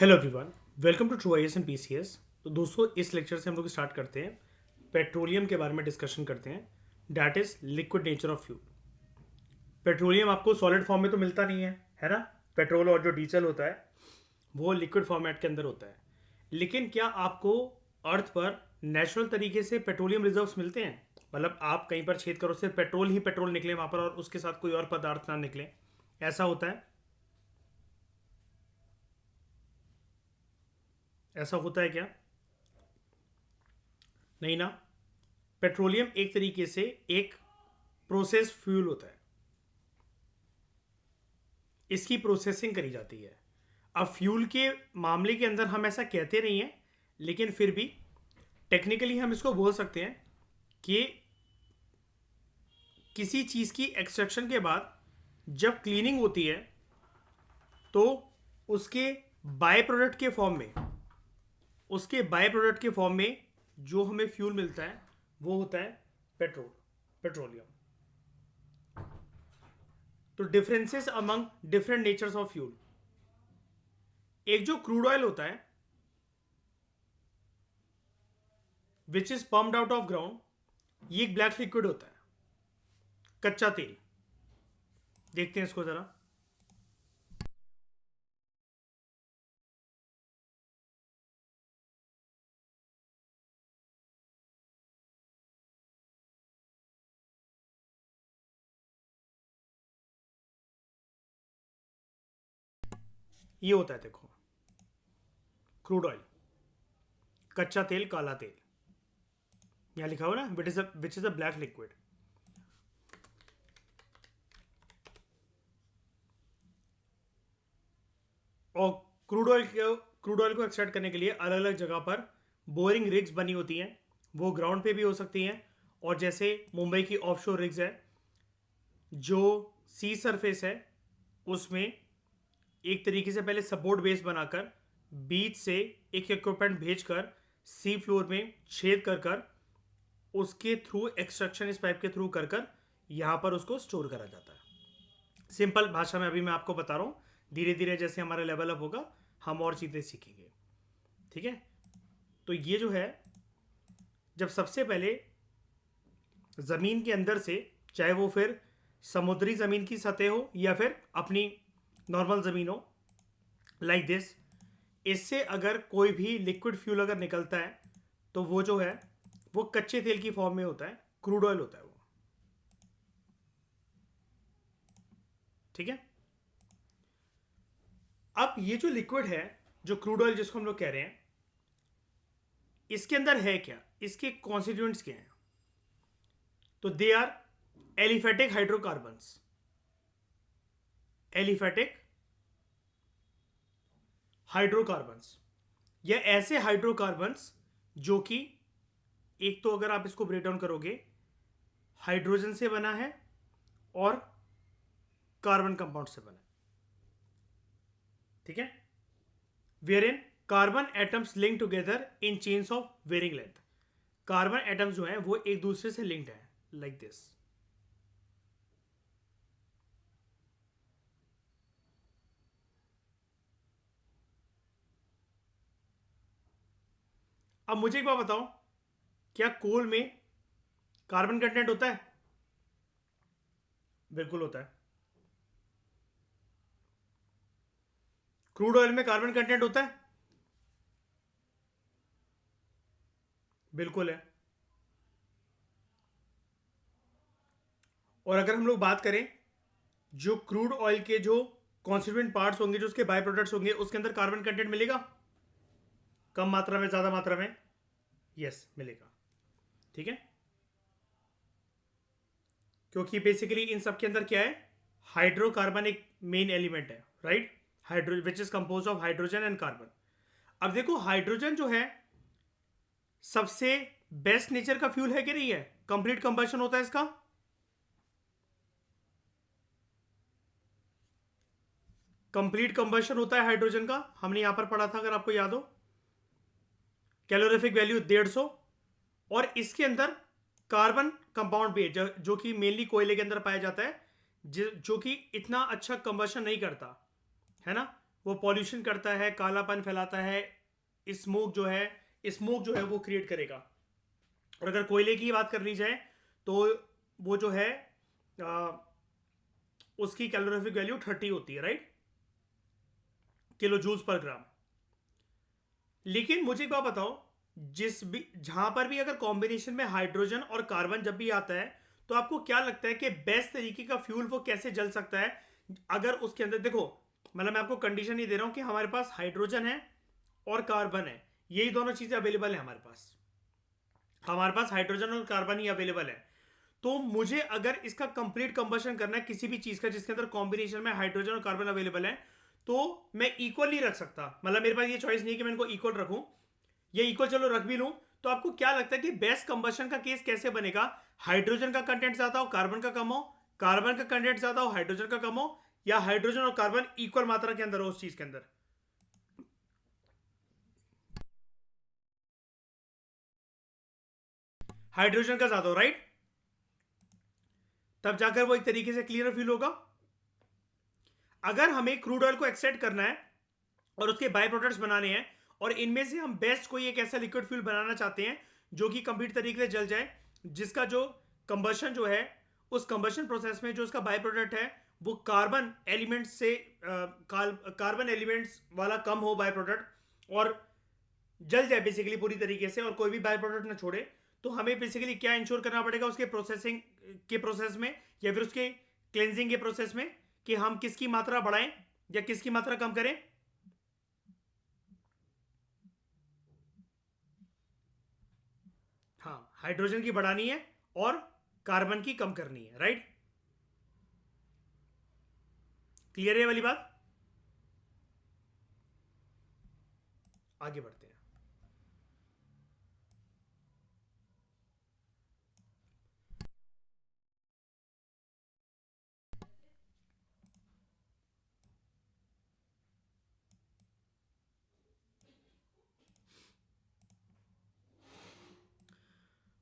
Hello everyone, welcome to True IAS and PCS. तो दोस्तों, इस लेक्चर से हम लोग स्टार्ट करते हैं। पेट्रोलियम के बारे में डिस्कशन करते हैं, that is liquid nature of fuel. Petroleum आपको सॉलिड फॉर्म में तो मिलता नहीं है ना। पेट्रोल और जो डीजल होता है वो लिक्विड फॉर्मेट के अंदर होता है। लेकिन क्या आपको अर्थ पर नेचुरल तरीके से पेट्रोलियम रिजर्व्स मिलते हैं? मतलब आप कहीं पर छेद करो, सिर्फ पेट्रोल ही पेट्रोल निकले वहां पर और उसके साथ कोई और पदार्थ ना निकले, ऐसा होता है? ऐसा होता है क्या? नहीं ना। पेट्रोलियम एक तरीके से एक प्रोसेस फ्यूल होता है, इसकी प्रोसेसिंग करी जाती है। अब फ्यूल के मामले के अंदर हम ऐसा कहते नहीं हैं, लेकिन फिर भी टेक्निकली हम इसको बोल सकते हैं कि किसी चीज़ की एक्सट्रैक्शन के बाद जब क्लीनिंग होती है तो उसके बाय प्रोडक्ट के फॉर्म में जो हमें फ्यूल मिलता है वो होता है पेट्रोलियम। तो differences among different natures of fuel, एक जो क्रूड ऑयल होता है which is pumped out of ground, ये एक ब्लैक लिक्विड होता है, कच्चा तेल। देखते हैं इसको जरा। ये होता है, देखो, क्रूड ऑयल, कच्चा तेल, काला तेल। यहां लिखा हुआ ना, which is a black liquid. और क्रूड ऑयल को एक्सट्रैक्ट करने के लिए अलग अलग जगह पर बोरिंग रिग्स बनी होती हैं। वो ग्राउंड पे भी हो सकती हैं, और जैसे मुंबई की ऑफशोर रिग्स है, जो सी सरफेस है उसमें एक तरीके से पहले सपोर्ट बेस बनाकर बीच से एक इक्विपमेंट भेजकर सी फ्लोर में छेद कर कर उसके थ्रू एक्सट्रैक्शन इस पाइप के थ्रू कर कर यहाँ पर उसको स्टोर करा जाता है। सिंपल भाषा में अभी मैं आपको बता रहा हूँ, धीरे धीरे जैसे हमारा लेवल अप होगा हम और चीज़ें सीखेंगे। ठीक है। तो ये जो है, जब सबसे पहले ज़मीन के अंदर से, चाहे वो फिर समुद्री ज़मीन की सतह हो या फिर अपनी नॉर्मल ज़मीन हो, लाइक दिस, इससे अगर कोई भी लिक्विड फ्यूल अगर निकलता है तो वो जो है वो कच्चे तेल की फॉर्म में होता है, क्रूड ऑयल होता है वो। ठीक है। अब ये जो लिक्विड है, जो क्रूड ऑयल जिसको हम लोग कह रहे हैं, इसके अंदर है क्या, इसके कॉन्स्टिट्यूएंट्स क्या हैं? तो they are aliphatic hydrocarbons. Aliphatic hydrocarbons, या ऐसे हाइड्रोकार्बन्स जो कि, एक तो अगर आप इसको ब्रेक डाउन करोगे, हाइड्रोजन से बना है और कार्बन कंपाउंड से बना है। ठीक है। Where in carbon atoms link together in chains of varying length. Carbon atoms जो है वो एक दूसरे से लिंक्ड है, लाइक दिस। अब मुझे एक बात बताओ, क्या कोल में कार्बन कंटेंट होता है? बिल्कुल होता है। क्रूड ऑयल में कार्बन कंटेंट होता है? बिल्कुल है। और अगर हम लोग बात करें, जो क्रूड ऑयल के जो कॉन्स्टिट्यूएंट पार्ट्स होंगे, जो उसके बाय प्रोडक्ट्स होंगे, उसके अंदर कार्बन कंटेंट मिलेगा? कम मात्रा में, ज्यादा मात्रा में? यस, मिलेगा। ठीक है। क्योंकि बेसिकली इन सब के अंदर क्या है, हाइड्रोकार्बन एक मेन एलिमेंट है, right? Hydro which is compose of hydrogen and carbon. अब देखो, हाइड्रोजन जो है सबसे बेस्ट नेचर का फ्यूल है कि नहीं है? कंप्लीट कंबशन होता है इसका। कंप्लीट कंबशन होता है हाइड्रोजन का, हमने यहां पर पढ़ा था अगर आपको याद हो। Calorific value 150। और इसके अंदर कार्बन कंपाउंड भी है, जो कि मेनली कोयले के अंदर पाया जाता है, जो कि इतना अच्छा कंबशन नहीं करता है ना। वो पॉल्यूशन करता है, कालापन फैलाता है, स्मोक जो है वो क्रिएट करेगा। और अगर कोयले की बात कर ली जाए तो वो जो है आ, उसकी कैलोरीफिक वैल्यू 30 होती है, राइट, किलो जूल्स पर ग्राम। लेकिन मुझे एक बात बताओ, जिस भी जहां पर भी अगर कॉम्बिनेशन में हाइड्रोजन और कार्बन जब भी आता है, तो आपको क्या लगता है कि बेस्ट तरीके का फ्यूल वो कैसे जल सकता है? अगर उसके अंदर देखो, मतलब मैं आपको कंडीशन ही दे रहा हूं कि हमारे पास हाइड्रोजन है और कार्बन है, यही दोनों चीजें अवेलेबल है हमारे पास हाइड्रोजन और कार्बन ही अवेलेबल है। तो मुझे अगर इसका कंप्लीट कंबशन करना है किसी भी चीज का जिसके अंदर कॉम्बिनेशन में हाइड्रोजन और कार्बन अवेलेबल है, तो मैं इक्वल नहीं रख सकता। मतलब मेरे पास ये चॉइस नहीं है कि मैं इनको इक्वल रखूं, ये इक्वल चलो रख भी लूं। तो आपको क्या लगता है कि बेस्ट कंबशन का केस कैसे बनेगा? हाइड्रोजन का कंटेंट ज्यादा हो, कार्बन का कम हो, कार्बन का कंटेंट ज्यादा हो, हाइड्रोजन का कम हो, या हाइड्रोजन और कार्बन इक्वल मात्रा के अंदर हो उस चीज के अंदर? हाइड्रोजन का ज्यादा हो, राइट, तब जाकर वो एक तरीके से क्लियर फील होगा। अगर हमें क्रूड ऑयल को एक्सट्रैक्ट करना है और उसके बाय प्रोडक्ट्स बनाने हैं, और इनमें से हम बेस्ट कोई एक ऐसा लिक्विड फ्यूल बनाना चाहते हैं जो कि कंप्लीट तरीके से जल जाए, जिसका जो कंबशन जो है, उस कंबशन प्रोसेस में जो उसका बाय प्रोडक्ट है वो कार्बन एलिमेंट्स से कार्बन एलिमेंट्स वाला कम हो बाय प्रोडक्ट, और जल जाए बेसिकली पूरी तरीके से और कोई भी बाय प्रोडक्ट ना छोड़े, तो हमें बेसिकली क्या इंश्योर करना पड़ेगा उसके प्रोसेसिंग के प्रोसेस में, या फिर उसके क्लेंजिंग के प्रोसेस में, कि हम किसकी मात्रा बढ़ाएं या किसकी मात्रा कम करें? हाँ, हाइड्रोजन की बढ़ानी है और कार्बन की कम करनी है, राइट। क्लियर है ये वाली बात? आगे बढ़ते हैं।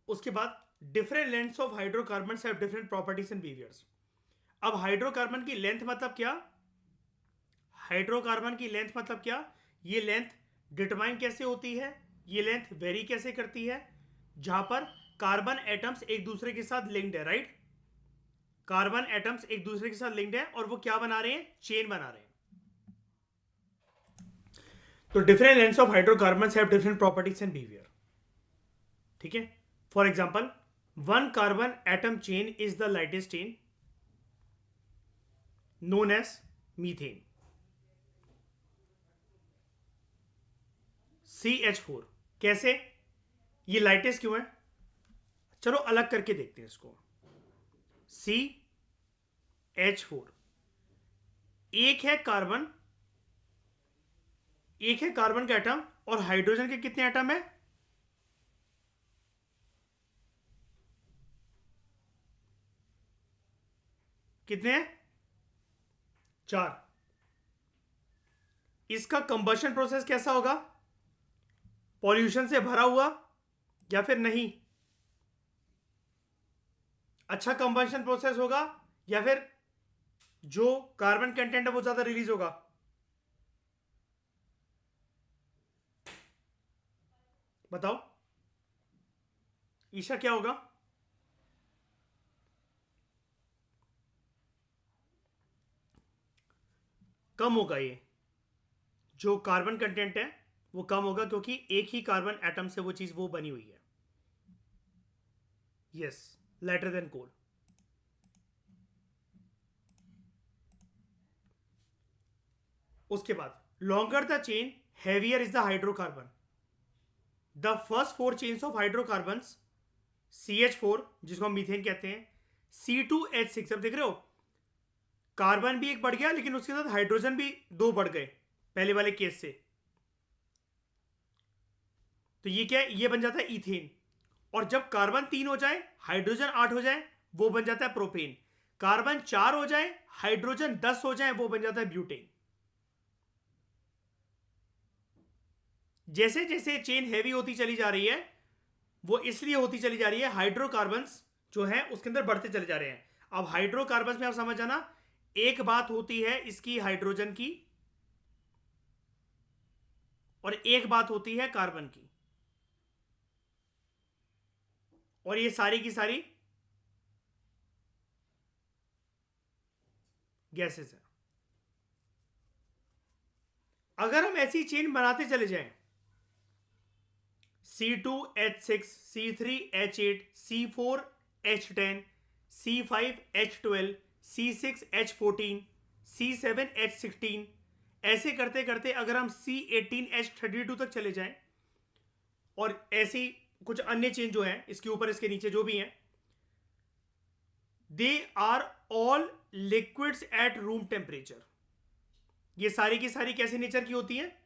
उसके बाद different lengths of hydrocarbon have different properties and behaviours. अब हाइड्रोकार्बन की लेंथ मतलब क्या? हाइड्रोकार्बन की लेंथ मतलब क्या? ये लेंथ डिटरमाइन कैसे होती है, ये लेंथ वेरी कैसे करती है? जहां पर कार्बन एटम्स एक दूसरे के साथ लिंक्ड है, राइट, कार्बन एटम्स एक दूसरे के साथ लिंक्ड है और वो क्या बना रहे हैं? चेन बना रहे हैं। तो different lengths of hydrocarbon have different properties and behaviour, ठीक है। For example, one carbon atom chain is the lightest chain known as methane, CH4। कैसे? ये लाइटेस्ट क्यों है? चलो अलग करके देखते हैं इसको। CH4, एक है कार्बन, एक है कार्बन का एटम, और हाइड्रोजन के कितने एटम है? कितने हैं? 4। इसका कंबशन प्रोसेस कैसा होगा? पॉल्यूशन से भरा हुआ या फिर नहीं? अच्छा कंबशन प्रोसेस होगा या फिर जो कार्बन कंटेंट है वो ज्यादा रिलीज होगा? बताओ ईशा, क्या होगा? कम होगा। ये जो कार्बन कंटेंट है वो कम होगा, क्योंकि एक ही कार्बन एटम से वो चीज वो बनी हुई है। यस, लाइटर देन कोल। उसके बाद longer the chain heavier is the hydrocarbon. The first 4 chains of hydrocarbon, CH4 जिसको हम मीथेन कहते हैं, C2H6, अब देख रहे हो कार्बन भी एक बढ़ गया, लेकिन उसके साथ हाइड्रोजन भी 2 बढ़ गए पहले वाले केस से। तो ये क्या है? ये बन जाता है इथेन। और जब कार्बन 3 हो जाए, हाइड्रोजन 8 हो जाए, वो बन जाता है प्रोपेन। कार्बन 4 हो जाए, हाइड्रोजन 10 हो जाए, वो बन जाता है ब्यूटेन। जैसे जैसे चेन हैवी होती चली जा रही है, वो इसलिए होती चली जा रही है, हाइड्रोकार्बन्स जो है उसके अंदर बढ़ते चले जा रहे हैं। अब हाइड्रोकार्बन्स में आप समझ जाना, एक बात होती है इसकी हाइड्रोजन की, और एक बात होती है कार्बन की, और ये सारी की सारी गैसेस है। अगर हम ऐसी चेन बनाते चले जाएं, C2H6, C3H8, C4H10, C5H12, C6H14, C7H16, ऐसे करते करते अगर हम C18H32 तक चले जाएं, और ऐसी कुछ अन्य चेन जो हैं इसके ऊपर इसके नीचे जो भी हैं, they are all liquids at room temperature. ये सारी की सारी कैसे नेचर की होती है?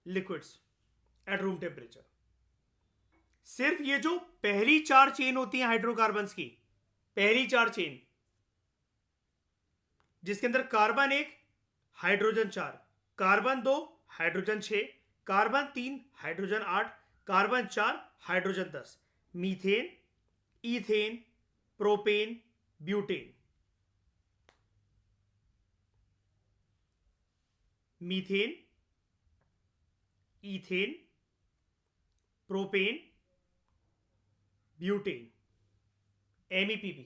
Liquids at room temperature. सिर्फ ये जो पहली चार चेन होती हैं हाइड्रोकार्बन्स की, पहली चार चेन जिसके अंदर carbon 1 hydrogen 4, carbon 2 hydrogen 6, carbon 3 hydrogen 8, carbon 4 hydrogen 10, methane, ethane, propane, butane. Methane, ethane, propane, butane, MEPP,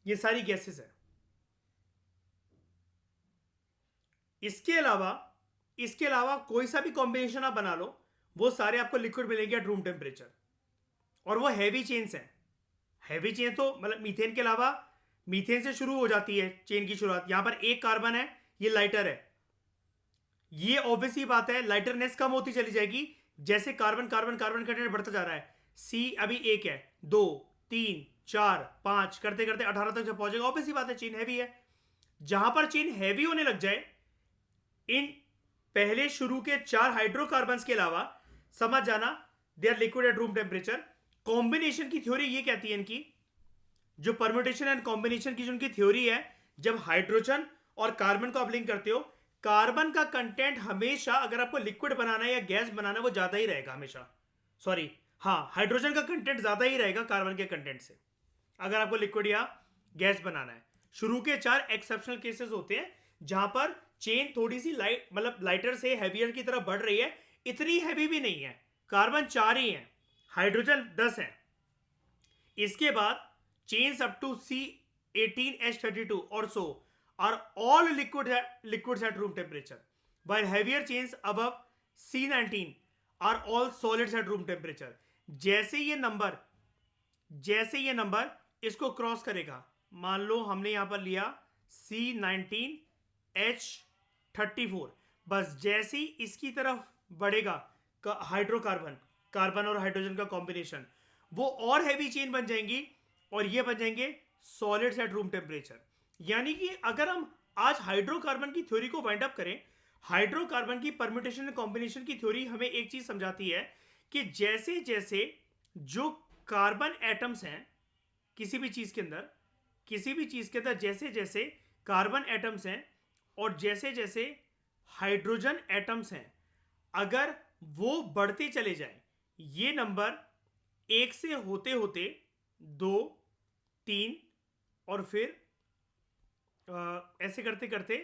ये सारी गैसेस है। इसके अलावा कोई सा भी कॉम्बिनेशन आप बना लो, वो सारे आपको लिक्विड मिलेंगे एट रूम टेम्परेचर, और वो हैवी चेन्स हैं। हैवी चेन तो मतलब मीथेन के अलावा, मीथेन से शुरू हो जाती है चेन की शुरुआत। यहां पर एक कार्बन है, ये लाइटर है, ये ऑब्वियस ही बात है लाइटरनेस कम होती चली जाएगी जैसे कार्बन कार्बन कार्बन कंटेंट बढ़ता जा रहा है। सी अभी एक है, 2, 3, 4, 5 करते करते 18 तक जब पहुंचेगा, ऑब्वियस ही बात है चेन हैवी है। जहां पर चेन हैवी होने लग जाए, इन पहले शुरू के 4 हाइड्रोकार्बन्स के अलावा समझ जाना they are liquid at room temperature. Combination की थ्योरी ये कहती है इनकी, जो परम्यूटेशन एंड कॉम्बिनेशन की जो उनकी थ्योरी है, जब हाइड्रोजन और कार्बन को आप लिंक करते हो, कार्बन का कंटेंट हमेशा, अगर आपको लिक्विड बनाना है या गैस बनाना है, वो ज्यादा ही रहेगा हमेशा। सॉरी, हाँ, हाइड्रोजन का कंटेंट ज्यादा ही रहेगा कार्बन के कंटेंट से, अगर आपको लिक्विड या गैस बनाना है। शुरू के 4 एक्सेप्शनल केसेस होते हैं जहां पर चेन थोड़ी सी लाइट, मतलब लाइटर से हैवियर की तरफ बढ़ रही है। इतनी हैवी भी नहीं है, कार्बन 4 ही है, हाइड्रोजन 10 है। इसके बाद chains up to C18H32 or so are all liquids at room temperature, while heavier chains above C19 are all solids at room temperature. जैसे ये नंबर इसको क्रॉस करेगा, मान लो हमने यहां पर लिया C19H34, बस जैसे ही इसकी तरफ बढ़ेगा हाइड्रोकार्बन, कार्बन और हाइड्रोजन का कॉम्बिनेशन, वो और हैवी चेन बन जाएंगी और ये बन जाएंगे सॉलिड्स एट रूम टेम्परेचर। यानी कि अगर हम आज हाइड्रोकार्बन की थ्योरी को वाइंड अप करें, हाइड्रोकार्बन की परम्यूटेशन एंड कॉम्बिनेशन की थ्योरी हमें एक चीज समझाती है कि जैसे जैसे जो कार्बन एटम्स हैं किसी भी चीज के अंदर, जैसे जैसे कार्बन एटम्स हैं और जैसे जैसे हाइड्रोजन एटम्स हैं, अगर वो बढ़ते चले जाएं, ये नंबर 1 से होते होते 2, 3 और फिर ऐसे करते करते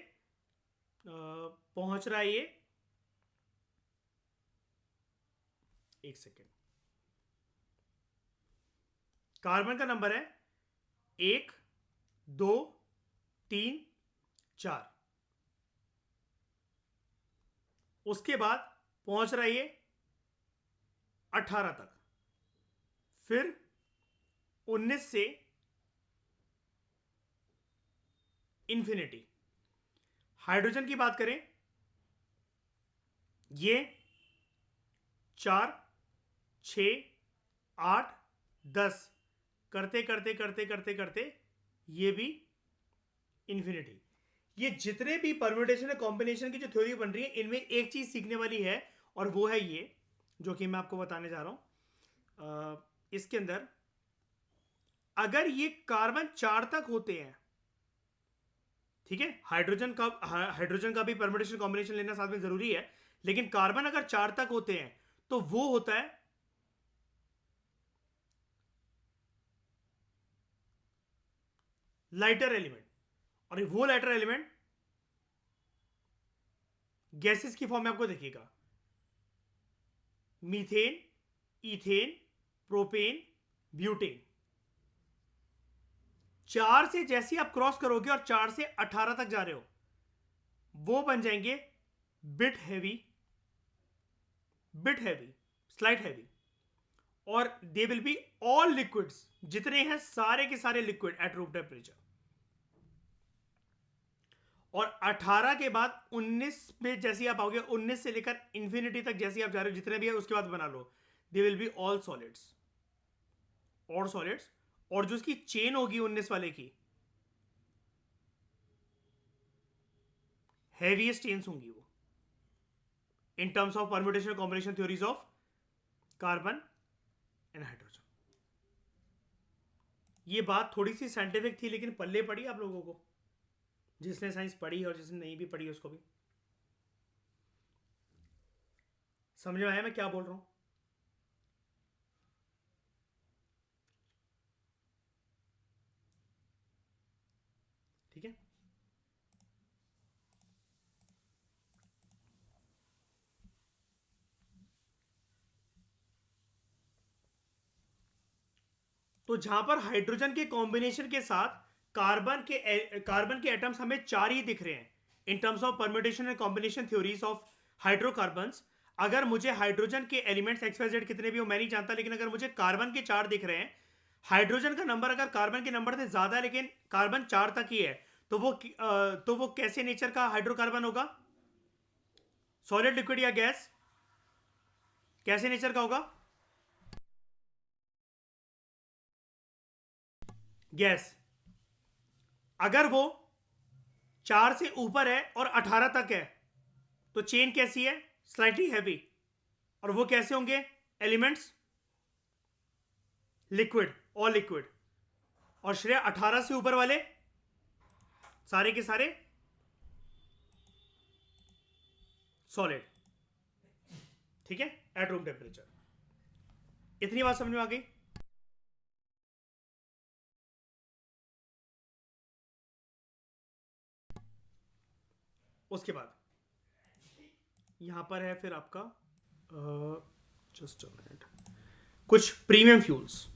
पहुंच रहा है ये, एक सेकेंड, कार्बन का नंबर है 1, 2, 3, 4, उसके बाद पहुंच रहा है ये 18 तक, फिर 19 से इंफिनिटी। हाइड्रोजन की बात करें, ये 4, 6, 8, 10 करते करते करते करते करते ये भी इंफिनिटी। ये जितने भी परम्यूटेशन और कॉम्बिनेशन की जो थ्योरी बन रही है, इनमें एक चीज सीखने वाली है, और वो है ये जो कि मैं आपको बताने जा रहा हूं। इसके अंदर अगर ये कार्बन 4 तक होते हैं, ठीक है, हाइड्रोजन का भी परम्यूटेशन कॉम्बिनेशन लेना साथ में जरूरी है, लेकिन कार्बन अगर 4 तक होते हैं तो वो होता है लाइटर एलिमेंट, और वो लाइटर एलिमेंट गैसेस की फॉर्म में आपको देखिएगा, मीथेन, इथेन, प्रोपेन, ब्यूटेन। 4 से जैसे आप क्रॉस करोगे और 4 से 18 तक जा रहे हो, वो बन जाएंगे बिट हैवी, स्लाइट हैवी, और दे विल बी ऑल लिक्विड्स, जितने हैं सारे के सारे लिक्विड एट रूम टेम्परेचर। और 18 के बाद 19 में जैसे आप आओगे, 19 से लेकर इंफिनिटी तक जैसे आप जा रहे हो, जितने भी है उसके बाद बना लो, they will be all solids, और जो उसकी चेन होगी 19 वाले की, हैवीएस्ट चेन्स होंगी वो, in terms of permutation combination theories of carbon and hydrogen. ये बात थोड़ी सी साइंटिफिक थी, लेकिन पल्ले पड़ी आप लोगों को, जिसने साइंस पढ़ी और जिसने नहीं भी पढ़ी उसको भी समझ में आया मैं क्या बोल रहा हूं? ठीक है। तो जहां पर हाइड्रोजन के कॉम्बिनेशन के साथ कार्बन के एटम्स हमें 4 ही दिख रहे हैं in terms of permutation and combination theories of hydrocarbons. अगर मुझे हाइड्रोजन के एलिमेंट्स XYZ कितने भी हो मैं नहीं जानता, लेकिन अगर मुझे कार्बन के 4 दिख रहे हैं, हाइड्रोजन का नंबर अगर कार्बन के नंबर से ज्यादा है लेकिन कार्बन 4 तक ही है, तो वो कैसे नेचर का हाइड्रोकार्बन होगा? सॉलिड, लिक्विड या गैस? कैसे नेचर का होगा? गैस। अगर वो 4 से ऊपर है और 18 तक है, तो चेन कैसी है? Slightly heavy. और वो कैसे होंगे एलिमेंट्स? Liquid, all liquid. और श्रेय 18 से ऊपर वाले सारे के सारे सॉलिड। ठीक है, एट रूम टेम्परेचर। इतनी बात समझ में आ गई? उसके बाद यहां पर है फिर आपका जस्ट अ मिनट, कुछ premium fuels.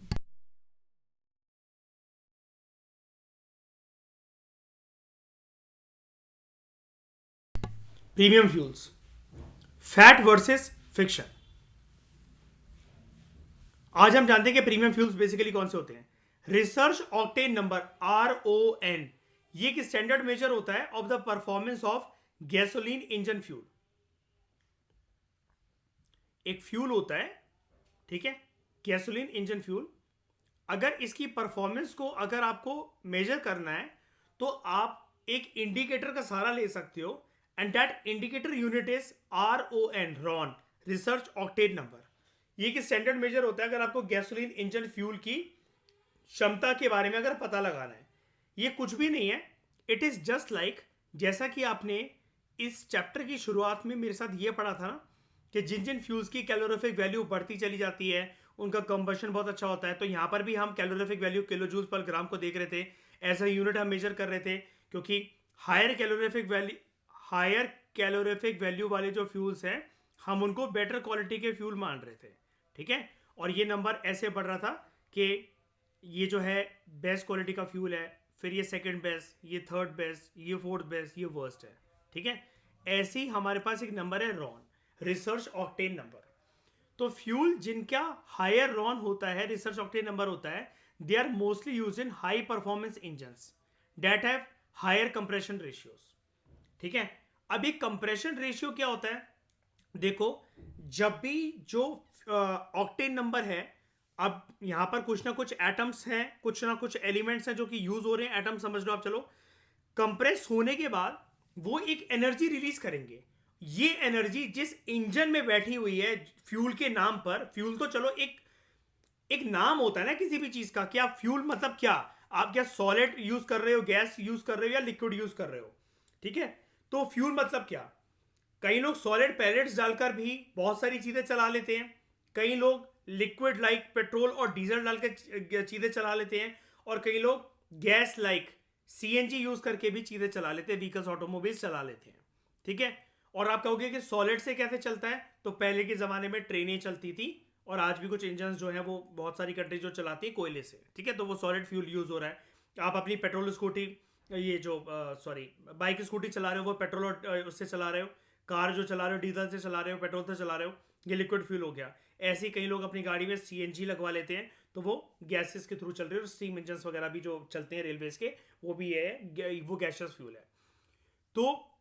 Premium fuels, fat versus friction. आज हम जानते हैं कि प्रीमियम फ्यूल्स बेसिकली कौन से होते हैं। रिसर्च ऑक्टेन नंबर, RON, ये एक स्टैंडर्ड मेजर होता है of the performance of gasoline engine fuel. एक फ्यूल होता है, ठीक है, गैसोलीन इंजन फ्यूल। अगर इसकी परफॉर्मेंस को अगर आपको मेजर करना है, तो आप एक इंडिकेटर का सहारा ले सकते हो, and that indicator unit is RON, research octane number. ये एक स्टैंडर्ड मेजर होता है अगर आपको गैसोलीन इंजन फ्यूल की क्षमता के बारे में अगर पता लगाना है। ये कुछ भी नहीं है, इट इज जस्ट लाइक, जैसा कि आपने इस चैप्टर की शुरुआत में मेरे साथ ये पढ़ा था ना, कि जिन जिन फ्यूल्स की कैलोरीफिक वैल्यू बढ़ती चली जाती है उनका कंबशन बहुत अच्छा होता है। तो यहाँ पर भी हम कैलोरीफिक वैल्यू किलो जूल पर ग्राम को देख रहे थे, एज अ यूनिट हम मेजर कर रहे थे, क्योंकि हायर कैलोरीफिक वैल्यू वाले जो फ्यूल्स हैं हम उनको बेटर क्वालिटी के फ्यूल मान रहे थे। ठीक है, और ये नंबर ऐसे बढ़ रहा था कि ये जो है बेस्ट क्वालिटी का फ्यूल है, फिर ये सेकंड बेस्ट, ये थर्ड बेस्ट, ये फोर्थ बेस्ट, ये वर्स्ट है। ठीक है, ऐसे ही हमारे पास एक नंबर है रॉन, रिसर्च ऑक्टेन नंबर। तो फ्यूल जिनका हायर रॉन होता है, रिसर्च ऑक्टेन नंबर होता है, they are mostly use in high performance engines that have higher compression ratios. ठीक है, अभी कंप्रेशन रेशियो क्या होता है? देखो, जब भी जो ऑक्टेन नंबर है, अब यहां पर कुछ ना कुछ एटम्स हैं, कुछ ना कुछ एलिमेंट्स हैं जो कि यूज हो रहे हैं, एटम समझ लो आप, चलो, कंप्रेस होने के बाद वो एक एनर्जी रिलीज करेंगे। ये एनर्जी जिस इंजन में बैठी हुई है फ्यूल के नाम पर, फ्यूल तो चलो एक एक नाम होता है ना किसी भी चीज का, क्या फ्यूल मतलब क्या? आप क्या सॉलिड यूज कर रहे हो, गैस यूज कर रहे हो, या लिक्विड यूज कर रहे हो? ठीक है, तो फ्यूल मतलब क्या? कई लोग सॉलिड पैलेट्स डालकर भी बहुत सारी चीजें चला लेते हैं, कई लोग लिक्विड लाइक पेट्रोल और डीजल डालकर चीजें चला लेते हैं, और कई लोग गैस लाइक CNG यूज करके भी चीजें चला लेते हैं, व्हीकल्स, ऑटोमोबाइल्स चला लेते हैं। ठीक है, और आप कहोगे कि सॉलिड से कैसे चलता है, तो पहले के ज़माने में ट्रेनें चलती थी, और आज भी कुछ इंजन जो है वो बहुत सारी कंट्रीज जो चलाती है कोयले से, ठीक है, तो वो सॉलिड फ्यूल यूज़ हो रहा है। आप अपनी पेट्रोल स्कूटी, ये जो सॉरी बाइक स्कूटी चला रहे हो वो पेट्रोल और उससे चला रहे हो, कार जो चला रहे हो डीजल से चला रहे हो, पेट्रोल से चला रहे हो, ये लिक्विड फ्यूल हो गया। ऐसे ही कई लोग अपनी गाड़ी में सीएनजी लगवा लेते हैं, तो वो गैसेस के थ्रू चल रही है, और स्टीम इंजन वगैरह भी जो चलते हैं रेलवेज के, वो भी है, वो गैसियस फ्यूल है। तो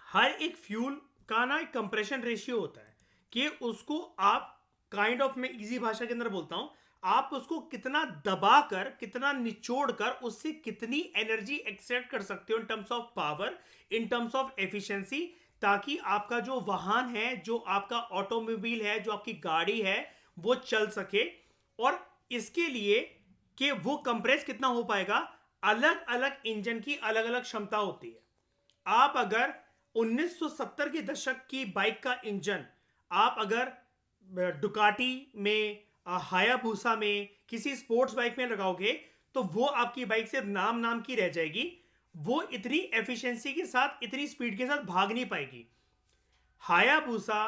हर एक फ्यूल का ना एक कंप्रेशन रेशियो होता है कि उसको आप काइंड ऑफ, मैं इजी भाषा के अंदर बोलता हूं, आप उसको कितना दबाकर, कितना निचोड़ कर उससे कितनी एनर्जी एक्सट्रैक्ट कर सकते हो in terms of power, in terms of efficiency, ताकि आपका जो वाहन है, जो आपका ऑटोमोबाइल है, जो आपकी गाड़ी है, वो चल सके। और इसके लिए कि वो कंप्रेस कितना हो पाएगा, अलग अलग इंजन की अलग अलग क्षमता होती है। आप अगर 1970 के दशक की बाइक का इंजन आप अगर डुकाटी में, हायाबुसा में, किसी स्पोर्ट्स बाइक में लगाओगे, तो वो आपकी बाइक सिर्फ नाम नाम की रह जाएगी। वो इतनी एफिशिएंसी के साथ, इतनी स्पीड के साथ भाग नहीं पाएगी। हायाबुसा,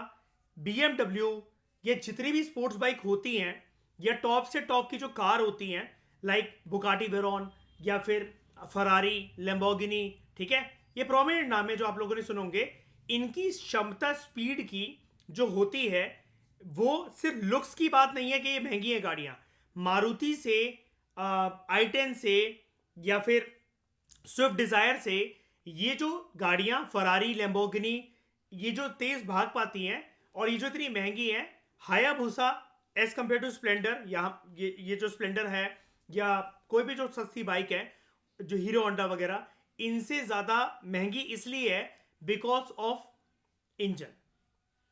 बीएमडब्ल्यू, ये जितनी भी स्पोर्ट्स बाइक होती हैं, या टॉप से टॉप की जो कार होती हैं, लाइक बुगाटी वेरॉन या फिर फरारी, लैम्बोर्गिनी, ठीक है, ये प्रोमिनेंट नाम है जो आप लोगों ने सुने होंगे। इनकी क्षमता स्पीड की जो होती है, वो सिर्फ लुक्स की बात नहीं है कि ये महंगी है गाड़ियां। मारुति से, i10 से, या फिर स्विफ्ट डिजायर से, ये जो गाड़ियां फरारी, लैम्बोर्गिनी, ये जो तेज भाग पाती हैं और ये जो इतनी महंगी हैं, Hayabusa as compare to Splendor, यहाँ ये जो स्प्लेंडर है या कोई भी जो सस्ती बाइक है, जो हीरो होंडा वगैरह, इनसे ज्यादा महंगी इसलिए है बिकॉज ऑफ इंजन।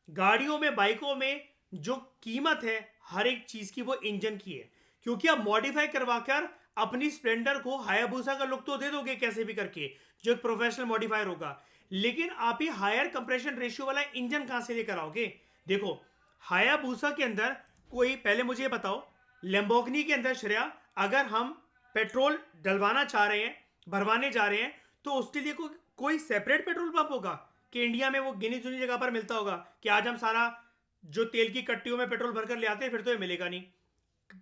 गाड़ियों में, बाइकों में जो कीमत है हर एक चीज की, वो इंजन की है। क्योंकि आप मॉडिफाई करवाकर अपनी स्प्लेंडर को हायाबुसा का लुक तो दे दोगे कैसे भी करके, जो एक प्रोफेशनल मॉडिफायर होगा, लेकिन आप ही हायर कंप्रेशन रेशियो वाला इंजन कहां से लेकर आओगे। देखो, हायाबुसा के अंदर कोई, पहले मुझे ये बताओ, लैम्बोर्गिनी के अंदर श्रेया, अगर हम पेट्रोल डलवाना चाह रहे हैं, भरवाने जा रहे हैं, तो उसके लिए कोई सेपरेट पेट्रोल पंप होगा कि इंडिया में वो गिनी चुनी जगह पर मिलता होगा कि आज हम सारा जो तेल की कट्टियों में पेट्रोल भरकर ले आते हैं, फिर तो ये मिलेगा नहीं।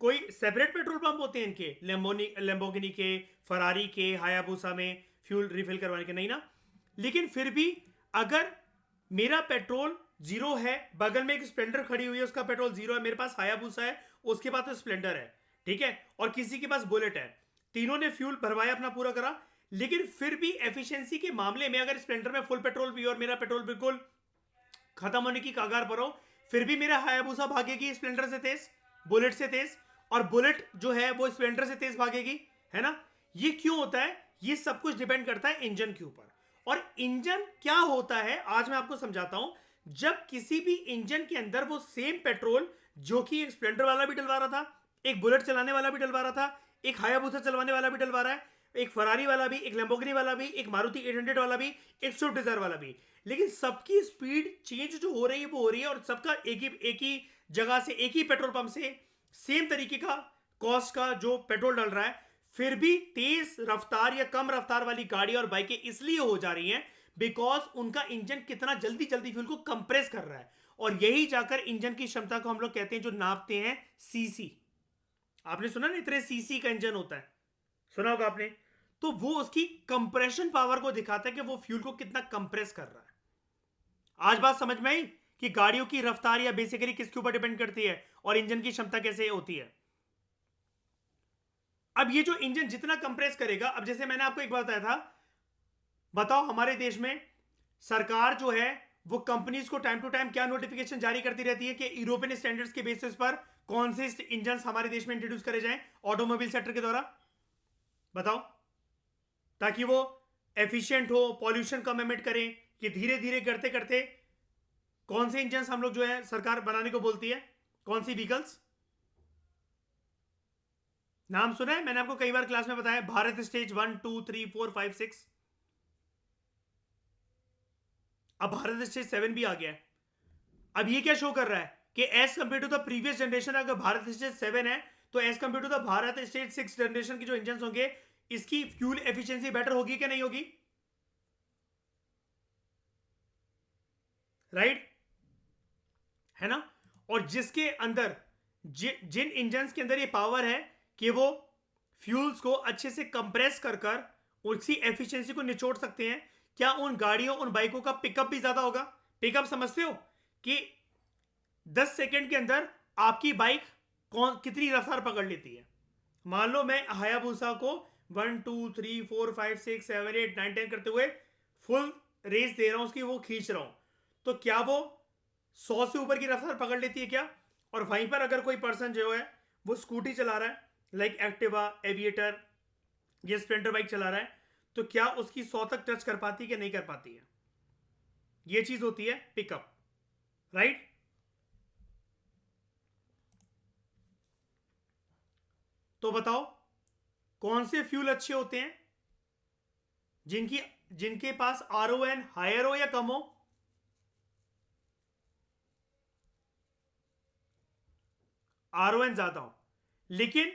कोई सेपरेट पेट्रोल पंप होते हैं इनके, लैम्बोर्गिनी के, फरारी के, हायाबुसा में फ्यूल रिफिल करवाने के, नहीं ना। लेकिन फिर भी अगर मेरा पेट्रोल जीरो है, बगल में एक स्प्लेंडर खड़ी हुई है, उसका पेट्रोल जीरो है, मेरे पास हायाबुसा है, उसके पास तो स्प्लेंडर है, ठीक है, और किसी के पास बुलेट है, तीनों ने फ्यूल भरवाया, अपना पूरा करा, लेकिन फिर भी एफिशिएंसी के मामले में अगर स्प्लेंडर में फुल पेट्रोल भी और मेरा पेट्रोल बिल्कुल खत्म होने की कगार पर हो, फिर भी मेरा हायाबुसा भागेगी स्प्लेंडर से तेज, बुलेट से तेज, और बुलेट जो है वो स्प्लेंडर से तेज भागेगी, है ना। ये क्यों होता है? ये सब कुछ डिपेंड करता है इंजन के ऊपर। और इंजन क्या होता है आज मैं आपको समझाता हूं। जब किसी भी इंजन के अंदर वो सेम पेट्रोल, जो कि एक स्प्लेंडर वाला भी डलवा रहा था, एक बुलेट चलाने वाला भी डलवा रहा था, एक हायाबुसा चलवाने वाला भी डलवा रहा है, एक फरारी वाला भी, एक लैम्बोर्गिनी वाला भी, एक मारुति 800 वाला भी, एक स्विफ्ट डिजायर वाला भी, लेकिन सबकी स्पीड चेंज जो हो रही है वो हो रही है, और सबका एक ही जगह से, एक ही पेट्रोल पंप से सेम तरीके का कॉस्ट का जो पेट्रोल डल रहा है। फिर भी तेज रफ्तार या कम रफ्तार वाली गाड़ी और बाइकें इसलिए हो जा रही हैं बिकॉज उनका इंजन कितना जल्दी जल्दी फ्यूल को कंप्रेस कर रहा है, और यही जाकर इंजन की क्षमता को हम लोग कहते हैं, जो नापते हैं, सीसी। आपने सुना ना, इतने सीसी का इंजन होता है, सुना होगा आपने। तो वो उसकी कंप्रेशन पावर को दिखाता है कि वो फ्यूल को कितना कंप्रेस कर रहा है। आज बात समझ में आई कि गाड़ियों की रफ्तार या बेसिकली किसके ऊपर डिपेंड करती है, और इंजन की क्षमता कैसे होती है। अब ये जो इंजन जितना कंप्रेस करेगा, अब जैसे मैंने आपको एक बात बताया था, बताओ हमारे देश में सरकार जो है वो कंपनीज को टाइम टू टाइम क्या नोटिफिकेशन जारी करती रहती है कि यूरोपियन स्टैंडर्ड्स के बेसिस पर कौन से इंजन हमारे देश में इंट्रोड्यूस करे जाएं ऑटोमोबाइल सेक्टर के द्वारा, बताओ, ताकि वो एफिशिएंट हो, पॉल्यूशन कम एमिट करें। कि धीरे धीरे करते करते कौन से इंजन हम लोग जो है सरकार बनाने को बोलती है, कौन सी व्हीकल्स, नाम सुना है मैंने आपको कई बार क्लास में बताया, भारत स्टेज 1 2 3 4 5 6, अब भारत स्टेज 7 भी आ गया है। अब ये क्या शो कर रहा है कि as compare to the previous generation, अगर भारत स्टेज 7 है तो as compare to the Bharat stage 6 generation की जो इंजन होंगे, इसकी फ्यूल एफिशिएंसी बेटर होगी कि नहीं होगी? राइट, है ना। और जिसके अंदर जिन इंजन्स के अंदर ये पावर है कि वो फ्यूल्स को अच्छे से कंप्रेस कर कर उसकी एफिशिएंसी को निचोड़ सकते हैं, क्या उन गाड़ियों उन बाइकों का पिकअप भी ज्यादा होगा? पिकअप समझते हो कि 10 सेकंड के अंदर आपकी बाइक कितनी रफ्तार पकड़ लेती है। मान लो मैं हायाबुसा को 1 2 3 4 5 6 7 8 9 10 करते हुए फुल रेस दे रहा हूं उसकी, वो खींच रहा हूं, तो क्या वो 100 से ऊपर की रफ्तार पकड़ लेती है क्या? और वहीं पर अगर कोई पर्सन जो है वो स्कूटी चला रहा है, लाइक एक्टिवा, एविएटर या स्प्लेंडर बाइक चला रहा है, तो क्या उसकी 100 तक टच कर पाती है कि नहीं कर पाती है? ये चीज होती है पिकअप, राइट। तो बताओ कौन से फ्यूल अच्छे होते हैं जिनकी जिनके पास RON हायर हो या कम हो? RON ज्यादा हो, लेकिन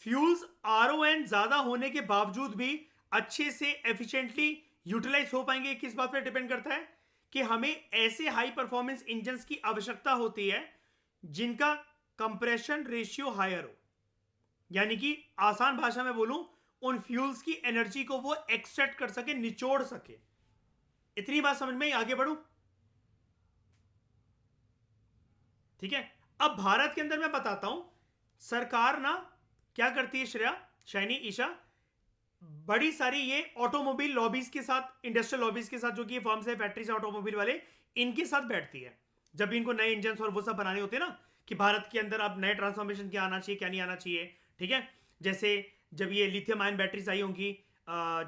फ्यूल्स RON ज्यादा होने के बावजूद भी अच्छे से एफिशिएंटली यूटिलाइज हो पाएंगे, किस बात पर डिपेंड करता है कि हमें ऐसे हाई परफॉर्मेंस इंजन की आवश्यकता होती है जिनका कंप्रेशन रेशियो हायर हो, यानी कि आसान भाषा में बोलूं, उन फ्यूल्स की एनर्जी को वो एक्सट्रैक्ट कर सके, निचोड़ सके। इतनी बात समझ में, आगे बढ़ू? ठीक है। अब भारत के अंदर मैं बताता हूं, सरकार ना क्या करती है, श्रेया, शाइनी, ईशा, बड़ी सारी ये ऑटोमोबाइल लॉबीज के साथ, इंडस्ट्रियल लॉबीज के साथ, जो कि फर्म्स है, फैक्ट्री से ऑटोमोबाइल वाले, इनके साथ बैठती है जब भी इनको नए इंजन और वो सब बनाने होते हैं ना, कि भारत के अंदर अब नए ट्रांसफॉर्मेशन क्या आना चाहिए क्या नहीं आना चाहिए। ठीक है। जैसे जब ये लिथियम आयन बैटरीज आई होंगी,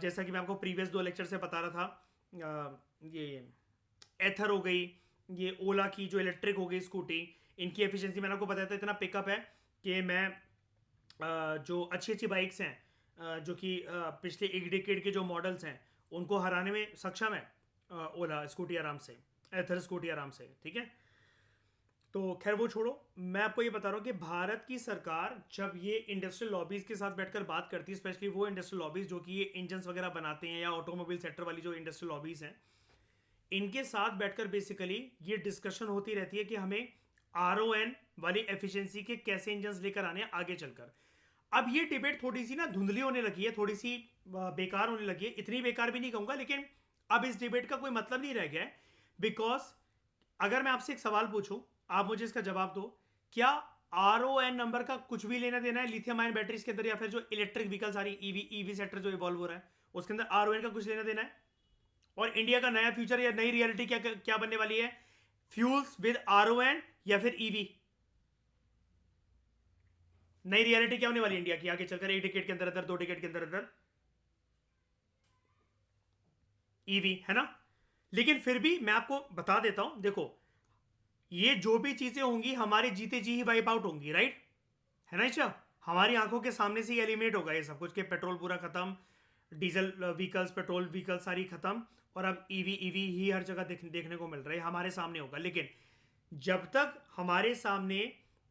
जैसा कि मैं आपको प्रीवियस 2 लेक्चर से बता रहा था, ये एथर हो गई, ये ओला की जो इलेक्ट्रिक हो गई स्कूटी, इनकी एफिशिएंसी मैंने आपको बताया था, इतना पिकअप है कि मैं जो अच्छी अच्छी बाइक्स हैं, जो कि पिछले एक डेकेड के जो मॉडल्स हैं, उनको हराने में सक्षम है ओला स्कूटी आराम से, एथर स्कूटी आराम से। ठीक है। तो खैर वो छोड़ो, मैं आपको ये बता रहा हूँ कि भारत की सरकार जब ये इंडस्ट्रियल लॉबीज के साथ बैठकर बात करती है, स्पेशली वो इंडस्ट्रियल लॉबीज जो कि ये इंजन्स वगैरह बनाते हैं, या ऑटोमोबाइल सेक्टर वाली जो इंडस्ट्रियल लॉबीज हैं, इनके साथ बैठकर बेसिकली ये डिस्कशन होती रहती है कि हमें RON वाली एफिशिएंसी के कैसे इंजन लेकर आने हैं आगे चलकर। अब ये डिबेट थोड़ी सी ना धुंधली होने लगी है, थोड़ी सी बेकार होने लगी है, इतनी बेकार भी नहीं कहूंगा, लेकिन अब इस डिबेट का कोई मतलब नहीं रह गया है। बिकॉज अगर मैं आपसे एक सवाल पूछूं, आप मुझे इसका जवाब दो, क्या RON नंबर का कुछ भी लेना देना है लिथियम आयन बैटरीज के अंदर, या फिर जो इलेक्ट्रिक व्हीकल सारी ईवी सेक्टर जो इवॉल्व हो रहा है उसके अंदर RON का कुछ लेना देना है? और इंडिया का नया फ्यूचर या नई रियलिटी क्या क्या बनने वाली है? फ्यूल्स विद RON या फिर ईवी? नई रियलिटी क्या होने वाली है इंडिया की आगे चलकर, 1 डिकेड के अंदर अंदर, 2 डिकेड के अंदर अंदर? ईवी, है ना। लेकिन फिर भी मैं आपको बता देता हूं, देखो, ये जो भी चीजें होंगी हमारे जीते जी ही वाइप आउट होंगी, राइट, है ना ईशा? हमारी आंखों के सामने से ही एलिमिनेट होगा ये सब कुछ, के पेट्रोल पूरा खत्म, डीजल व्हीकल्स, पेट्रोल व्हीकल सारी खत्म, और अब ईवी ईवी ही हर जगह देखने को मिल रहा है, हमारे सामने होगा। लेकिन जब तक हमारे सामने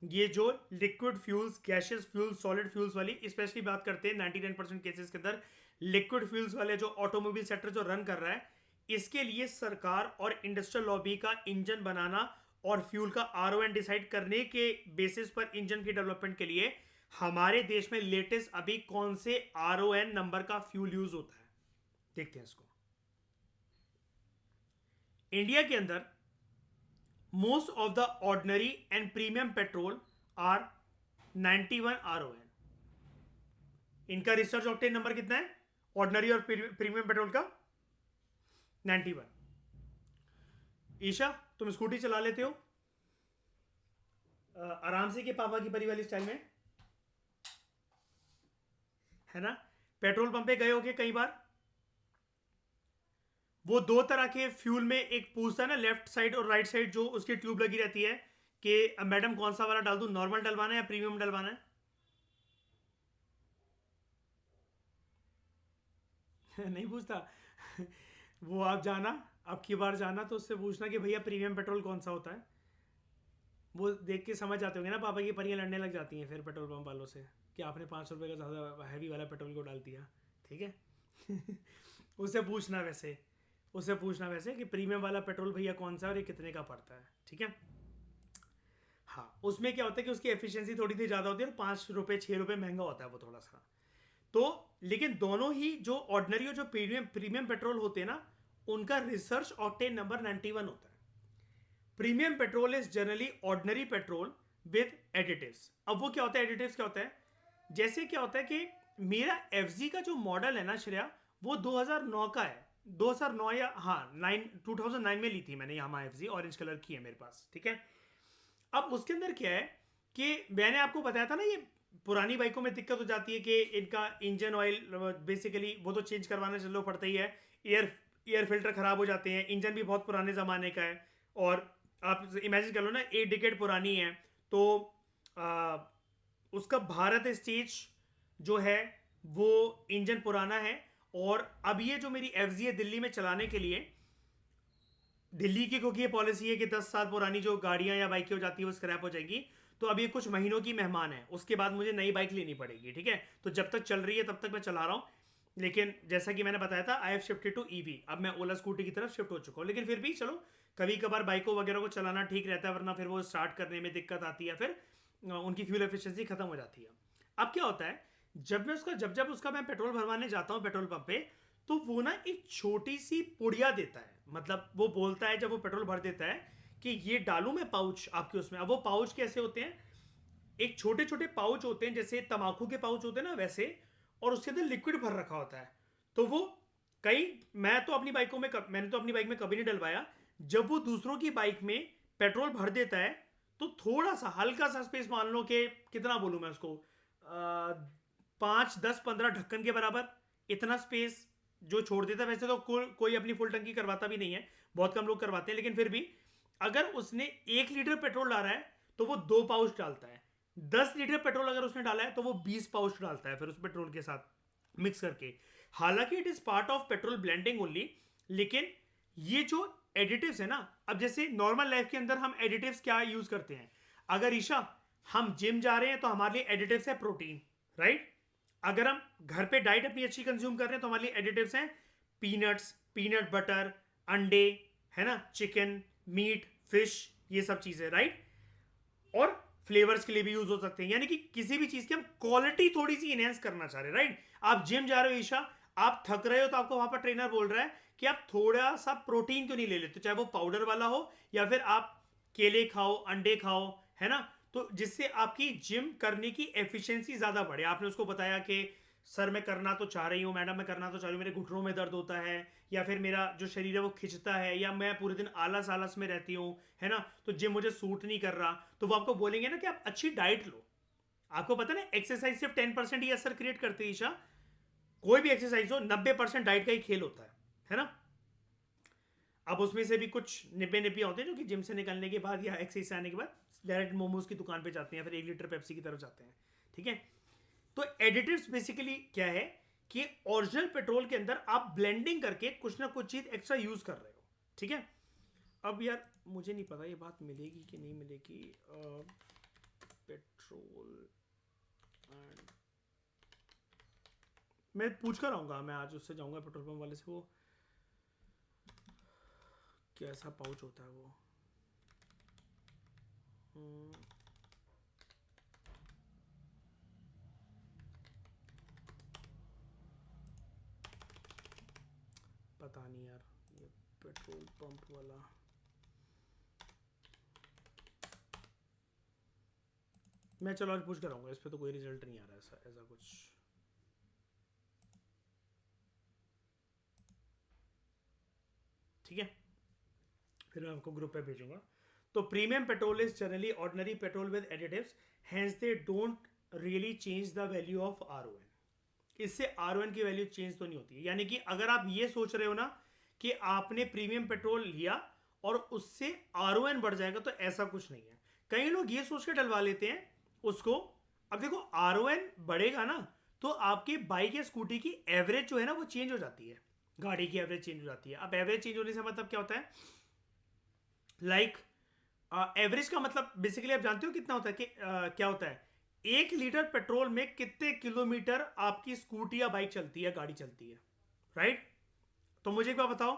ये जो liquid fuels, gaseous fuels, solid fuels वाली, स्पेशली बात करते हैं 99% केसेस के अंदर लिक्विड फ्यूल्स वाले जो ऑटोमोबाइल सेक्टर जो रन कर रहा है, इसके लिए सरकार और इंडस्ट्रियल लॉबी का इंजन बनाना और फ्यूल का RON डिसाइड करने के बेसिस पर इंजन की डेवलपमेंट के लिए हमारे देश में लेटेस्ट अभी कौन से RON नंबर का फ्यूल यूज होता है, देखते हैं इसको। इंडिया के अंदर most of the ordinary and premium petrol are 91 RON। इनका रिसर्च ऑक्टेन नंबर कितना है ऑर्डिनरी और प्रीमियम पेट्रोल का? 91। ईशा, तुम स्कूटी चला लेते हो आराम से कि पापा की परी वाली स्टाइल में, है ना? पेट्रोल पंप पे गए होगे कई बार, वो 2 तरह के फ्यूल में एक पूछता है ना, लेफ्ट साइड और राइट साइड जो उसकी ट्यूब लगी रहती है, कि मैडम कौन सा वाला डाल दूं, नॉर्मल डलवाना है या प्रीमियम डलवाना है? नहीं पूछता। वो आप जाना, अब की बार जाना तो उससे पूछना कि भैया प्रीमियम पेट्रोल कौन सा होता है। वो देख के समझ जाते होंगे ना, पापा की परियां लड़ने लग जाती हैं फिर पेट्रोल पंप वालों से, कि आपने 500 रुपये का ज़्यादा हैवी वाला पेट्रोल को डाल दिया। ठीक है। उससे पूछना वैसे, उससे पूछना वैसे कि प्रीमियम वाला पेट्रोल भैया कौन सा है और ये कितने का पड़ता है, ठीक है। हाँ, उसमें क्या होता है कि उसकी एफिशिएंसी थोड़ी सी ज़्यादा होती है और 5 रुपये 6 रुपये महंगा होता है वो थोड़ा सा। तो लेकिन दोनों ही जो ऑर्डिनरी और जो प्रीमियम प्रीमियम पेट्रोल होते हैं ना, उनका रिसर्च ऑक्टेन नंबर 91 होता है। Premium petrol is generally ordinary petrol with additives. अब वो क्या होता है, एडिटिव्स क्या होता है, जैसे क्या होता है कि मेरा एफ का जो मॉडल है ना श्रेया, वो 2009 का है। 2009 या हाँ 2009 में ली थी मैंने यामा एफ ऑरेंज कलर की है मेरे पास, ठीक है। अब उसके अंदर क्या है कि मैंने आपको बताया था ना, ये पुरानी बाइकों में दिक्कत हो जाती है कि इनका इंजन ऑयल बेसिकली वो तो चेंज करवाना चलो पड़ता ही है, एयर एयर फिल्टर खराब हो जाते हैं, इंजन भी बहुत पुराने ज़माने का है। और आप इमेजिन कर लो ना, 8 डिकेड पुरानी है, तो आ, उसका भारत स्टेज जो है वो इंजन पुराना है। और अब ये जो मेरी एफ है दिल्ली में चलाने के लिए, दिल्ली की क्योंकि ये पॉलिसी है कि 10 साल पुरानी जो गाड़ियां या बाइकें हो जाती है वो स्क्रैप हो जाएगी, तो अब ये कुछ महीनों की मेहमान है, उसके बाद मुझे नई बाइक लेनी पड़ेगी, ठीक है। तो जब तक चल रही है तब तक मैं चला रहा हूँ। लेकिन जैसा कि मैंने बताया था, I have shifted to EV, अब मैं ओला स्कूटी की तरफ शिफ्ट हो चुका हूँ। लेकिन फिर भी चलो, कभी कभार बाइकों वगैरह को चलाना ठीक रहता है, वरना फिर वो स्टार्ट करने में दिक्कत आती है, फिर उनकी फ्यूल एफिशिएंसी खत्म हो जाती है। अब क्या होता है, जब जब उसका मैं पेट्रोल भरवाने जाता हूँ पेट्रोल पंप पे, तो वो ना एक छोटी सी पुड़िया देता है, मतलब वो बोलता है जब वो पेट्रोल भर देता है कि ये डालूं मैं पाउच आपके उसमें। अब वो पाउच कैसे होते हैं, एक छोटे छोटे पाउच होते हैं जैसे तंबाकू के पाउच होते हैं ना वैसे, और उसके अंदर लिक्विड भर रखा होता है। तो वो कई मैं तो अपनी बाइकों में मैंने तो अपनी बाइक में कभी नहीं डलवाया। जब वो दूसरों की बाइक में पेट्रोल भर देता है, तो थोड़ा सा हल्का सा स्पेस, मान लो कि कितना बोलूं मैं उसको, 5 10 15 ढक्कन के बराबर इतना स्पेस जो छोड़ देता है। वैसे तो कोई अपनी फुल टंकी करवाता भी नहीं है, बहुत कम लोग करवाते हैं, लेकिन फिर भी अगर उसने 1 लीटर पेट्रोल डाला है तो वो 2 पाउच डालता है। 10 लीटर पेट्रोल अगर उसने डाला है तो वो 20 पाउच डालता है फिर उस पेट्रोल के साथ मिक्स करके। हालांकि it is part of petrol blending only, लेकिन ये जो एडिटिव्स है ना, अब जैसे नॉर्मल लाइफ के अंदर हम एडिटिव्स क्या यूज करते हैं, अगर ईशा हम जिम जा रहे हैं तो हमारे लिए एडिटिव्स है प्रोटीन, राइट। अगर हम घर पे डाइट अपनी अच्छी कंज्यूम कर रहे हैं तो हमारे लिए एडिटिव्स हैं पीनट्स, पीनट बटर, अंडे, है ना, चिकन, मीट, फिश, ये सब चीजें, राइट। और फ्लेवर्स के लिए भी यूज हो सकते हैं, यानी कि किसी भी चीज की हम क्वालिटी थोड़ी सी इनहेंस करना चाह रहे हैं, राइट। आप जिम जा रहे हो ईशा, आप थक रहे हो, तो आपको वहां पर ट्रेनर बोल रहा है कि आप थोड़ा सा प्रोटीन क्यों नहीं ले लेते, चाहे वो पाउडर वाला हो या फिर आप केले खाओ, अंडे खाओ, है ना। तो जिससे आपकी जिम करने की एफिशिएंसी ज्यादा बढ़े। आपने उसको बताया कि सर मैं करना तो चाह रही हूँ, मैडम मैं करना तो चाह रही हूँ, मेरे घुटनों में दर्द होता है, या फिर मेरा जो शरीर है वो खिंचता है, या मैं पूरे दिन आलस आलस में रहती हूँ, है ना, तो जिम मुझे सूट नहीं कर रहा। तो वो आपको बोलेंगे ना कि आप अच्छी डाइट लो। आपको पता ना, एक्सरसाइज सिर्फ 10% ही असर क्रिएट करती है ईशा। कोई भी एक्सरसाइज हो, 90% डाइट का ही खेल होता है ना। अब उसमें से भी कुछ निब्बे निब्बियाँ होते हैं जो कि जिम से निकलने के बाद या एक्सरसाइज से आने के बाद डायरेक्ट मोमोज की दुकान पे जाते हैं, फिर 1 लीटर पेप्सी की तरफ जाते हैं, ठीक है। तो एडिटिव्स बेसिकली क्या है कि ओरिजिनल पेट्रोल के अंदर आप ब्लेंडिंग करके कुछ ना कुछ चीज एक्स्ट्रा यूज कर रहे हो, ठीक है। अब यार मुझे नहीं पता ये बात मिलेगी कि नहीं मिलेगी, पेट्रोल एंड मैं पूछ कर आऊंगा, मैं आज उससे जाऊंगा पेट्रोल पंप वाले से, वो कैसा पाउच होता है वो। पता नहीं यार, ये पेट्रोल पंप वाला मैं चलो आज पूछ कर आऊंगा, इस पर तो कोई रिजल्ट नहीं आ रहा ऐसा ऐसा कुछ। ठीक है, फिर मैं आपको ग्रुप पे भेजूंगा। तो premium petrol is generally ordinary petrol with additives, hence they don't really change the value of RON. इससे आरओएन की वैल्यू चेंज तो नहीं होती है। यानी कि अगर आप ये सोच रहे हो ना कि आपने प्रीमियम पेट्रोल लिया और उससे आरओएन बढ़ जाएगा, तो ऐसा कुछ नहीं है। कई लोग ये सोच के डलवा लेते हैं उसको। अब देखो, आरओएन बढ़ेगा ना तो आपकी बाइक या स्कूटी की एवरेज जो है ना वो चेंज हो जाती है, गाड़ी की एवरेज चेंज हो जाती है। अब एवरेज चेंज होने से मतलब क्या होता है, लाइक एवरेज का मतलब बेसिकली आप जानते हो कितना होता है कि क्या होता है, 1 लीटर पेट्रोल में कितने किलोमीटर आपकी स्कूटी या बाइक चलती है, गाड़ी चलती है, राइट। तो मुझे एक बात बताओ,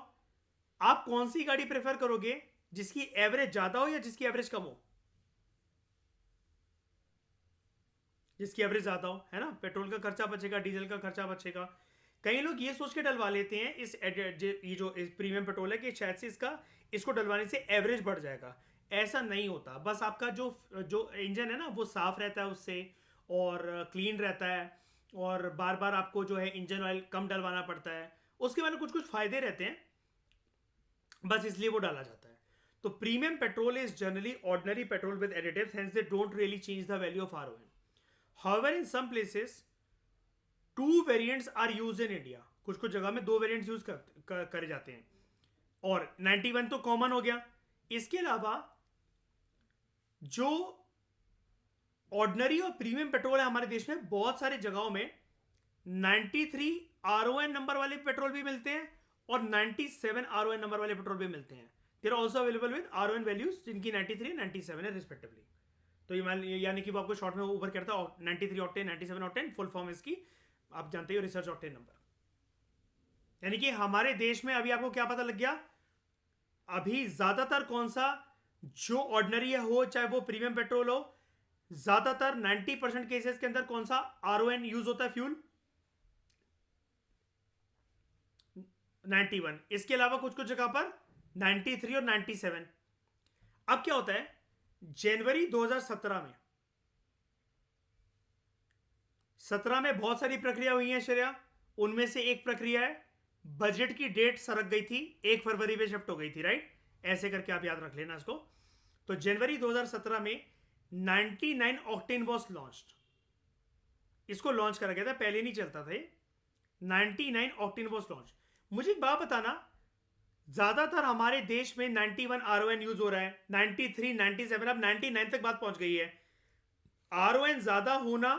आप कौन सी गाड़ी प्रेफर करोगे, जिसकी एवरेज ज्यादा हो या जिसकी एवरेज कम हो? जिसकी एवरेज ज्यादा हो, है ना। पेट्रोल का खर्चा बचेगा, डीजल का खर्चा बचेगा। कई लोग ये सोच के डलवा लेते हैं ये जो इस प्रीमियम पेट्रोल है कि शायद से इसको डलवाने से एवरेज बढ़ जाएगा। ऐसा नहीं होता। बस आपका जो जो इंजन है ना वो साफ रहता है उससे, और क्लीन रहता है, और बार बार आपको जो है इंजन ऑयल कम डलवाना पड़ता है। उसके बाद कुछ कुछ फायदे रहते हैं, बस इसलिए वो डाला जाता है। तो premium petrol is generally ordinary petrol with additives, hence they don't really change the value of RON. However, in some places, two variants are used in India. कुछ कुछ जगह में दो वेरिएंट्स यूज करे जाते हैं, और 91 तो कॉमन हो गया। इसके अलावा जो ऑर्डिनरी और प्रीमियम पेट्रोल है हमारे देश में, बहुत सारी जगहों में 93 आरओएन नंबर वाले पेट्रोल भी मिलते हैं और 97 आरओएन नंबर वाले पेट्रोल भी मिलते हैं। देर आल्सो अवेलेबल विद आरओएन वैल्यूज जिनकी 93 97 है रिस्पेक्टिवली। तो ये यानी कि वो आपको शॉर्ट में ऊपर करता है 93 ऑक्टेन 97 ऑक्टेन, फुल फॉर्म इसकी आप जानते हो रिसर्च ऑक्टेन नंबर। यानी कि हमारे देश में अभी आपको क्या पता लग गया, अभी ज्यादातर कौन सा, जो ऑर्डिनरी हो चाहे वो प्रीमियम पेट्रोल हो, ज्यादातर 90% केसेस के अंदर कौन सा आरओएन यूज होता है फ्यूल, 91। इसके अलावा कुछ कुछ जगह पर 93 और 97। अब क्या होता है, जनवरी 2017 में 17 में बहुत सारी प्रक्रिया हुई है श्रेया। उनमें से एक प्रक्रिया है, बजट की डेट सरक गई थी, 1 फरवरी पे शिफ्ट हो गई थी, राइट। ऐसे करके आप याद रख लेना इसको। तो जनवरी 2017 में 99 ऑक्टेन वॉज लॉन्च्ड। इसको लॉन्च करा गया था, पहले नहीं चलता था। 99 ऑक्टेन वॉज लॉन्च। मुझे एक बात बताना, ज्यादातर हमारे देश में 91 आरओएन यूज हो रहा है, 93 97, अब 99 तक बात पहुंच गई है। आरओएन ज्यादा होना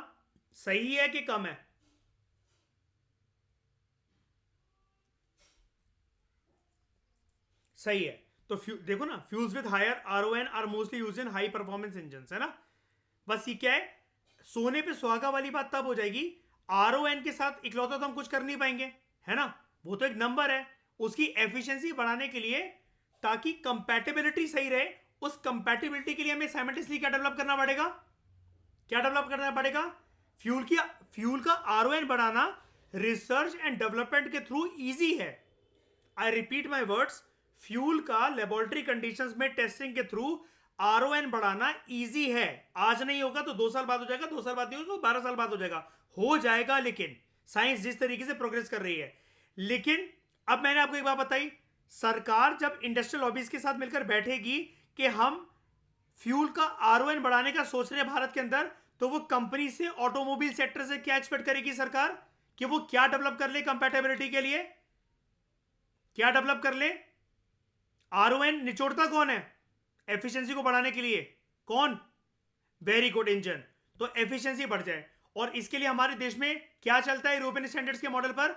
सही है कि कम है? सही है। तो देखो ना, fuels with higher RON are mostly use in high performance engine, है ना। बस ये क्या है, सोने पे सुहागा वाली बात तब हो जाएगी, आरओएन के साथ इकलौता तो हम कुछ कर नहीं पाएंगे, है ना। वो तो एक नंबर है, उसकी एफिशिएंसी बढ़ाने के लिए, ताकि कंपैटिबिलिटी सही रहे, उस कंपैटिबिलिटी के लिए हमें साइमल्टेनियसली क्या डेवलप करना पड़ेगा, क्या डेवलप करना पड़ेगा, फ्यूल का आरओएन बढ़ाना रिसर्च एंड डेवलपमेंट के थ्रू इजी है। I repeat my words, fuel का लेबोरेटरी कंडीशंस में टेस्टिंग के थ्रू आरओएन बढ़ाना इजी है। आज नहीं होगा तो 2 साल बाद हो जाएगा, 2 साल बाद नहीं होगा तो 12 साल बाद हो जाएगा। लेकिन साइंस जिस तरीके से प्रोग्रेस कर रही है, लेकिन अब मैंने आपको एक बात बताई, सरकार जब इंडस्ट्रियल लॉबीज के साथ मिलकर बैठेगी कि हम फ्यूल का आरओएन बढ़ाने का सोच रहे हैं भारत के अंदर, तो वो कंपनी से, ऑटोमोबाइल सेक्टर से क्या एक्सपेक्ट करेगी सरकार, कि वो क्या डेवलप कर ले कंपैटिबिलिटी के लिए, क्या डेवलप कर ले। आरओएन निचोड़ता कौन है एफिशिएंसी को बढ़ाने के लिए? कौन? Very good, engine. तो एफिशिएंसी बढ़ जाए, और इसके लिए हमारे देश में क्या चलता है यूरोपियन स्टैंडर्ड्स के मॉडल पर,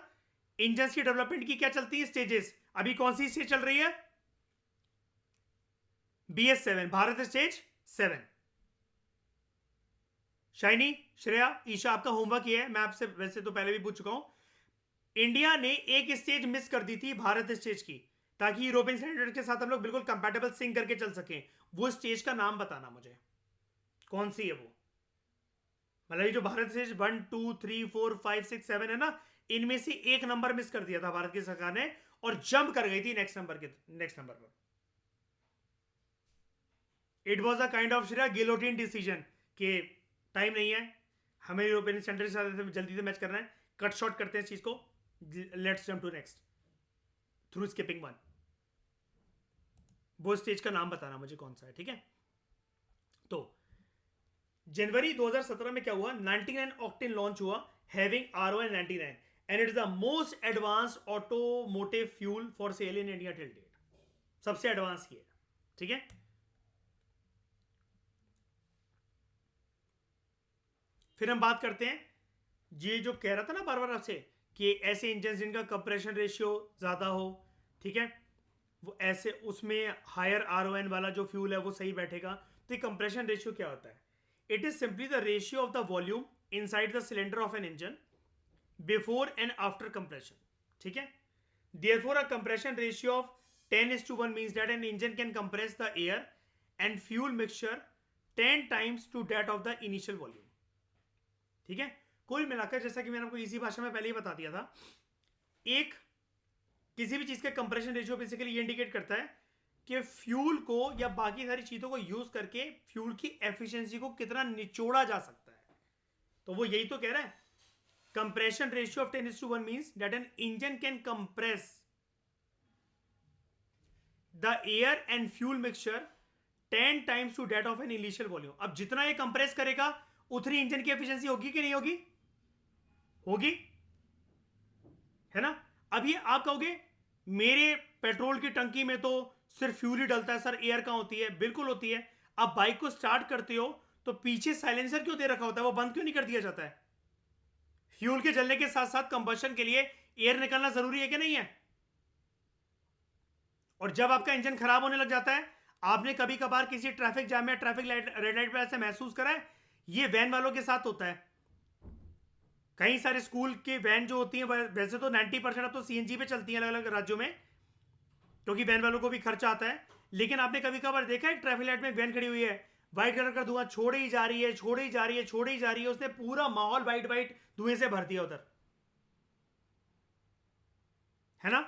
इंजन की डेवलपमेंट की क्या चलती है स्टेजेस। अभी कौन सी स्टेज चल रही है? BS7, Bharat stage 7। शाइनी, श्रेया, ईशा, आपका होमवर्क ये है, मैं आपसे वैसे तो पहले भी पूछ चुका हूं। इंडिया ने एक स्टेज मिस कर दी थी भारत स्टेज की, ताकि यूरोपियन स्टैंडर्ड के साथ हम लोग बिल्कुल कंपैटिबल सिंक करके चल सकें। वो स्टेज का नाम बताना मुझे, कौन सी है वो। मतलब ये जो भारत स्टेज 1 2 3 4 5 6 7 है ना, इनमें से एक नंबर मिस कर दिया था भारत की सरकार ने, और जंप कर गई थी नेक्स्ट नंबर पर। It was a kind of guillotine decision कि टाइम नहीं है, हमें यूरोपियन स्टैंडर्ड के साथ जल्दी से मैच करना है, कट शॉर्ट करते हैं इस चीज को, let's jump to next through skipping 1। वो स्टेज का नाम बताना मुझे कौन सा है, ठीक है। तो जनवरी 2017 में क्या हुआ, 99 ऑक्टेन लॉन्च हुआ, having RON 99, and it is the most advanced automotive fuel for sale in India till date. सबसे एडवांस ये है, ठीक है। फिर हम बात करते हैं, ये जो कह रहा था ना बार बार आपसे कि ऐसे इंजन जिनका कंप्रेशन रेशियो ज्यादा हो, ठीक है, वो ऐसे उसमें हायर आरओएन वाला जो फ्यूल है वो सही बैठेगा। तो ये कंप्रेशन रेशियो क्या होता है? It is simply the ratio of the volume inside the cylinder of an engine before and after compression, ठीक है। Therefore a compression ratio of 10:1 means that an engine can compress the air and fuel mixture 10 times to that of the initial volume. ठीक है, कुल मिलाकर जैसा कि मैंने आपको इसी भाषा में पहले ही बता दिया था, एक किसी भी चीज का कंप्रेशन रेशियो बेसिकली ये इंडिकेट करता है कि फ्यूल को या बाकी सारी चीजों को यूज करके फ्यूल की एफिशिएंसी को कितना निचोड़ा जा सकता है. तो वो यही तो कह रहा है, compression ratio of 10:1 means that an engine can compress the air and fuel mixture 10 times to that of an initial volume. अब जितना ये कंप्रेस करेगा उतनी इंजन की एफिशिएंसी होगी कि नहीं होगी? होगी, है ना. अब ये आप कहोगे मेरे पेट्रोल की टंकी में तो सिर्फ फ्यूल ही डलता है सर, एयर कहां होती है? बिल्कुल होती है. आप बाइक को स्टार्ट करते हो तो पीछे साइलेंसर क्यों दे रखा होता है? वो बंद क्यों नहीं कर दिया जाता है? फ्यूल के जलने के साथ साथ कंबशन के लिए एयर निकलना जरूरी है कि नहीं है? और जब आपका इंजन खराब होने लग जाता है, आपने कभी कभार किसी ट्रैफिक जाम या ट्रैफिक लाइट रेड लाइट पर ऐसे महसूस करा है? ये वैन वालों के साथ होता है. कई सारे स्कूल के वैन जो होती हैं वैसे तो 90% अब तो सीएनजी पे चलती हैं अलग अलग राज्यों में, क्योंकि वैन वालों को भी खर्चा आता है. लेकिन आपने कभी कभार देखा है ट्रैफिक लाइट में वैन खड़ी हुई है, व्हाइट कलर का धुआं छोड़े ही जा रही है, छोड़े ही जा रही है, छोड़े ही जा रही है, उसने पूरा माहौल व्हाइट व्हाइट धुएं से भर दिया उधर, है ना.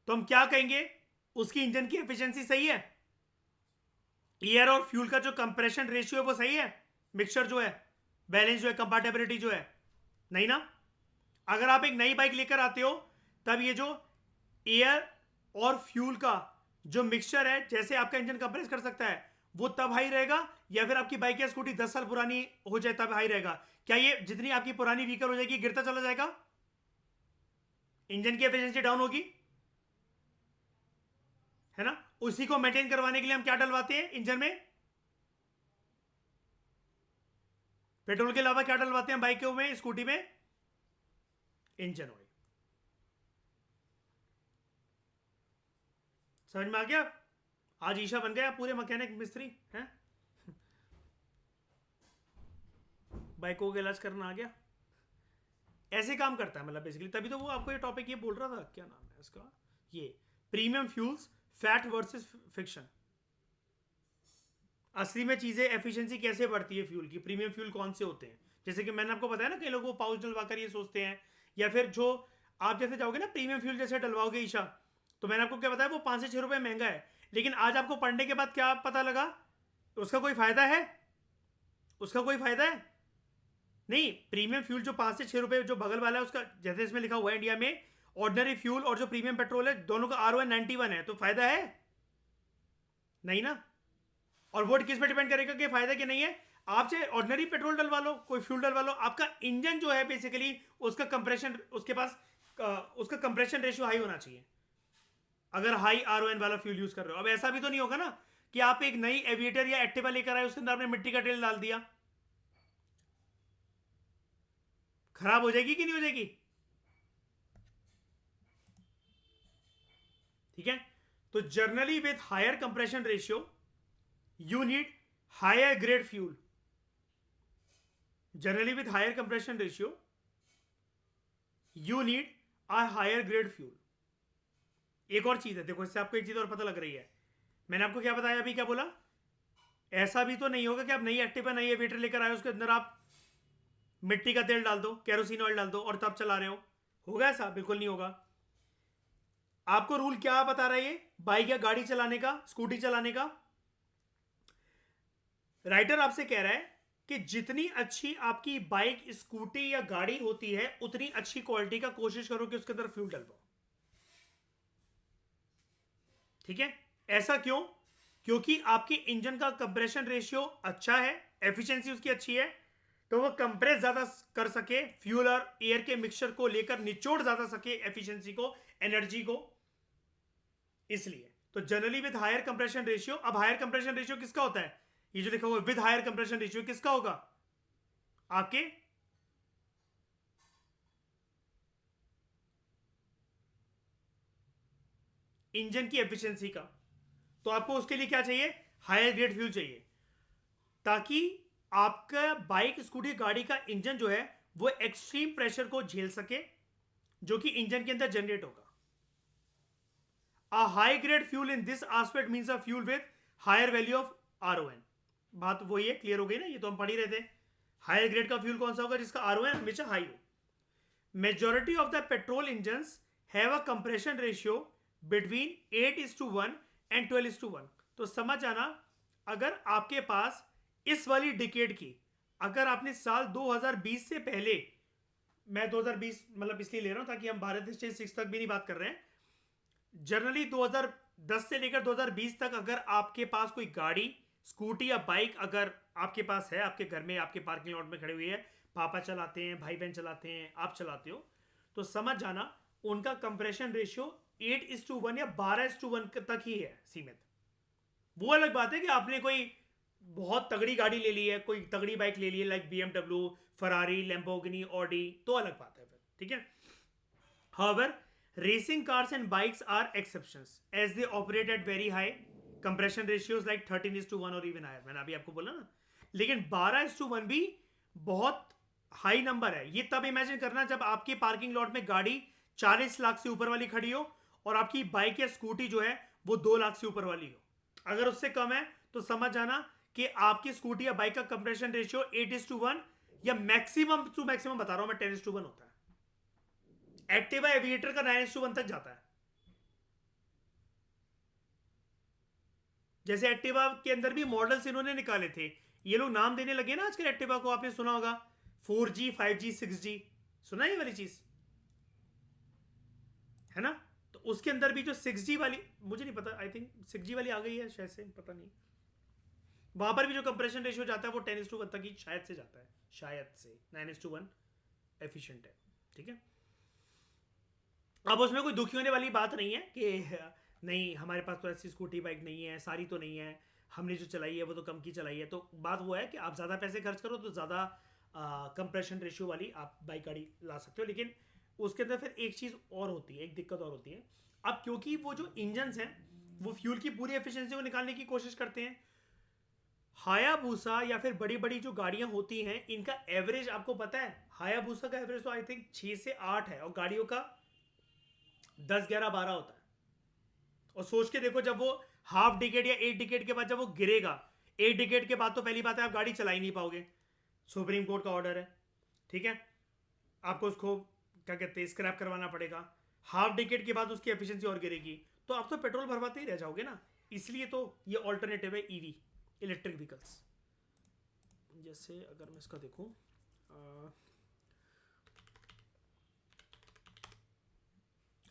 तो हम क्या कहेंगे, उसकी इंजन की एफिशिएंसी सही है? एयर और फ्यूल का जो कंप्रेशन रेशियो है वो सही है? मिक्सचर जो है, बैलेंस जो है, कंपैटिबिलिटी जो है? नहीं ना. अगर आप एक नई बाइक लेकर आते हो तब ये जो एयर और फ्यूल का जो मिक्सचर है, जैसे आपका इंजन कंप्रेस कर सकता है, वो तब हाई रहेगा, या फिर आपकी बाइक या स्कूटी 10 साल पुरानी हो जाए तब हाई रहेगा? क्या ये जितनी आपकी पुरानी व्हीकल हो जाएगी गिरता चला जाएगा? इंजन की एफिशिएंसी डाउन होगी, है ना. उसी को मेंटेन करवाने के लिए हम क्या डलवाते हैं इंजन में? पेट्रोल के अलावा क्या डलवाते हैं बाइकों में, स्कूटी में? Engine oil. समझ में आ गया? आज ईशा बन गया पूरे मैकेनिक मिस्त्री हैं. बाइकों का इलाज करना आ गया. ऐसे काम करता है मतलब बेसिकली. तभी तो वो आपको ये टॉपिक ये बोल रहा था, क्या नाम है इसका, ये premium fuels, fat versus fiction. असली में चीजें एफिशिएंसी कैसे बढ़ती है फ्यूल की, प्रीमियम फ्यूल कौन से होते हैं. जैसे कि मैंने आपको बताया ना, कई लोग वो पाउच डलवाकर ये सोचते हैं, या फिर जो आप जैसे जाओगे ना प्रीमियम फ्यूल जैसे डलवाओगे ईशा, तो मैंने आपको क्या बताया, वो 5 से 6 रुपए महंगा है. लेकिन आज आपको पढ़ने के बाद क्या पता लगा, उसका कोई फायदा है? उसका कोई फायदा है नहीं. प्रीमियम फ्यूल जो 5 से 6 रुपए जो बगल वाला है उसका, जैसे इसमें लिखा हुआ है इंडिया में ऑर्डिनरी फ्यूल और जो प्रीमियम पेट्रोल है, दोनों का RON 91 है, तो फायदा है नहीं ना. और वोट किस पे डिपेंड करेगा कि फायदा कि नहीं है? आप चाहे ऑर्डिनरी पेट्रोल डलवा लो, कोई फ्यूल डलवा लो, आपका इंजन जो है बेसिकली उसका कंप्रेशन, उसके पास उसका कंप्रेशन रेशियो हाई होना चाहिए अगर हाई RON वाला फ्यूल यूज कर रहे हो. अब ऐसा भी तो नहीं होगा ना कि आप एक नई एविएटर या एक्टिवा लेकर आए, उसके अंदर आपने मिट्टी का तेल डाल दिया, खराब हो जाएगी कि नहीं हो जाएगी? ठीक है. तो generally with higher compression ratio you need higher grade fuel. Generally with higher compression ratio you need a higher grade fuel. एक और चीज है, देखो इससे आपको एक चीज और पता लग रही है. मैंने आपको क्या बताया अभी, क्या बोला? ऐसा भी तो नहीं होगा कि आप नई एक्टिवा नई एविएटर लेकर आए, उसके अंदर आप मिट्टी का तेल डाल दो, केरोसिन ऑयल डाल दो और तब चला रहे हो. होगा ऐसा? बिल्कुल नहीं होगा. आपको रूल क्या बता रहा है ये बाइक या गाड़ी चलाने का, स्कूटी चलाने का? राइटर आपसे कह रहा है कि जितनी अच्छी आपकी बाइक, स्कूटी या गाड़ी होती है, उतनी अच्छी क्वालिटी का कोशिश करो कि उसके अंदर फ्यूल डलवाओ. ठीक है. ऐसा क्यों? क्योंकि आपकी इंजन का कंप्रेशन रेशियो अच्छा है, एफिशिएंसी उसकी अच्छी है, तो वो कंप्रेस ज्यादा कर सके, फ्यूल और एयर के मिक्सचर को लेकर निचोड़ ज्यादा सके एफिशिएंसी को, एनर्जी को. इसलिए तो generally with higher compression ratio. अब हायर कंप्रेशन रेशियो किसका होता है? ये जो लिखा हुआ है विद हायर कंप्रेशन रेशियो किसका होगा? आपके इंजन की एफिशिएंसी का. तो आपको उसके लिए क्या चाहिए? हायर ग्रेड फ्यूल चाहिए, ताकि आपका बाइक, स्कूटी, गाड़ी का इंजन जो है वो एक्सट्रीम प्रेशर को झेल सके जो कि इंजन के अंदर जनरेट होगा. A high grade fuel in this aspect means a fuel with higher value of RON. बात वही है, क्लियर हो गई ना, ये तो हम पढ़ ही रहे थे. हायर ग्रेड का फ्यूल कौन सा होगा? जिसका RON हमेशा हाई हो. Majority of the petrol engines have a compression ratio between 8:1 and 12:1. तो समझ आना, अगर आपके पास इस वाली डिकेड की, अगर आपने साल 2020 से पहले, मैं 2020 मतलब इसलिए ले रहा हूं ताकि हम भारत स्टेज 6 तक भी नहीं बात कर रहे हैं, जनरली 2010 से लेकर 2020 तक अगर आपके पास कोई गाड़ी, स्कूटी या बाइक अगर आपके पास है, आपके घर में, आपके पार्किंग लॉट में खड़ी हुई है, पापा चलाते हैं, भाई बहन चलाते हैं, आप चलाते हो, तो समझ जाना उनका कंप्रेशन रेशियो 8:1 या 12:1 तक ही है सीमित. वो अलग बात है कि आपने कोई बहुत तगड़ी गाड़ी ले ली है, कोई तगड़ी बाइक ले ली है, like BMW, Ferrari, Lamborghini, Audi, तो अलग बात है फिर. ठीक है. However, racing cars and bikes are exceptions as they operate at very high compression ratios like 13:1 और even higher. मैंने अभी आपको बोला ना. लेकिन 12:1 भी बहुत हाई नंबर है. ये तब इमेजिन करना जब आपके पार्किंग लॉट में गाड़ी 40 लाख से ऊपर वाली खड़ी हो और आपकी बाइक या स्कूटी जो है वो 2 लाख से ऊपर वाली हो. अगर उससे कम है तो समझ जाना कि आपकी स्कूटी या बाइक का कंप्रेशन रेशियो 8:1 या मैक्सिमम टू मैक्सिमम बता रहा हूं मैं 10:1 होता है. एक्टिवा एविएटर का 9:1 तक जाता है. जैसे एक्टिवा के अंदर भी मॉडल्स इन्होंने निकाले थे, ये लोग नाम देने लगे ना आजकल एक्टिवा को, आपने सुना होगा 4G 5G 6G, सुना ये वाली चीज है ना. तो उसके अंदर भी जो 6G वाली, मुझे नहीं पता, आई थिंक 6G वाली आ गई है शायद से, पता नहीं, वहां पर भी जो कंप्रेशन रेशियो जाता है वो 10:1 तक ही शायद से जाता है, शायद से 9:1 एफिशिएंट है. ठीक है. अब उसमें कोई दुखी होने वाली बात नहीं है कि नहीं हमारे पास तो ऐसी स्कूटी बाइक नहीं है, सारी तो नहीं है, हमने जो चलाई है वो तो कम की चलाई है. तो बात वो है कि आप ज़्यादा पैसे खर्च करो तो ज़्यादा कंप्रेशन रेशियो वाली आप बाइक गाड़ी ला सकते हो. लेकिन उसके अंदर फिर एक चीज़ और होती है, एक दिक्कत और होती है. अब क्योंकि वो जो इंजन्स हैं वो फ्यूल की पूरी एफिशिएंसी को निकालने की कोशिश करते हैं. हायाबूसा या फिर बड़ी बड़ी जो गाड़ियां होती हैं इनका एवरेज आपको पता है, हायाबूसा का एवरेज तो आई थिंक 6 से 8 है और गाड़ियों का 10 11 12 होता है. और सोच के देखो जब वो हाफ डिकेड या 8 डिकेड के बाद जब वो गिरेगा, 8 डिकेड के बाद तो पहली बात है आप गाड़ी चला ही नहीं पाओगे, सुप्रीम कोर्ट का ऑर्डर है. ठीक है. आपको उसको क्या कहते हैं स्क्रैप करवाना पड़ेगा. हाफ डिकेड के बाद उसकी एफिशिएंसी और गिरेगी, तो आप तो पेट्रोल भरवाते ही रह जाओगे ना. इसलिए तो ये ऑल्टरनेटिव है ईवी, इलेक्ट्रिक व्हीकल्स. जैसे अगर मैं इसका देखूं,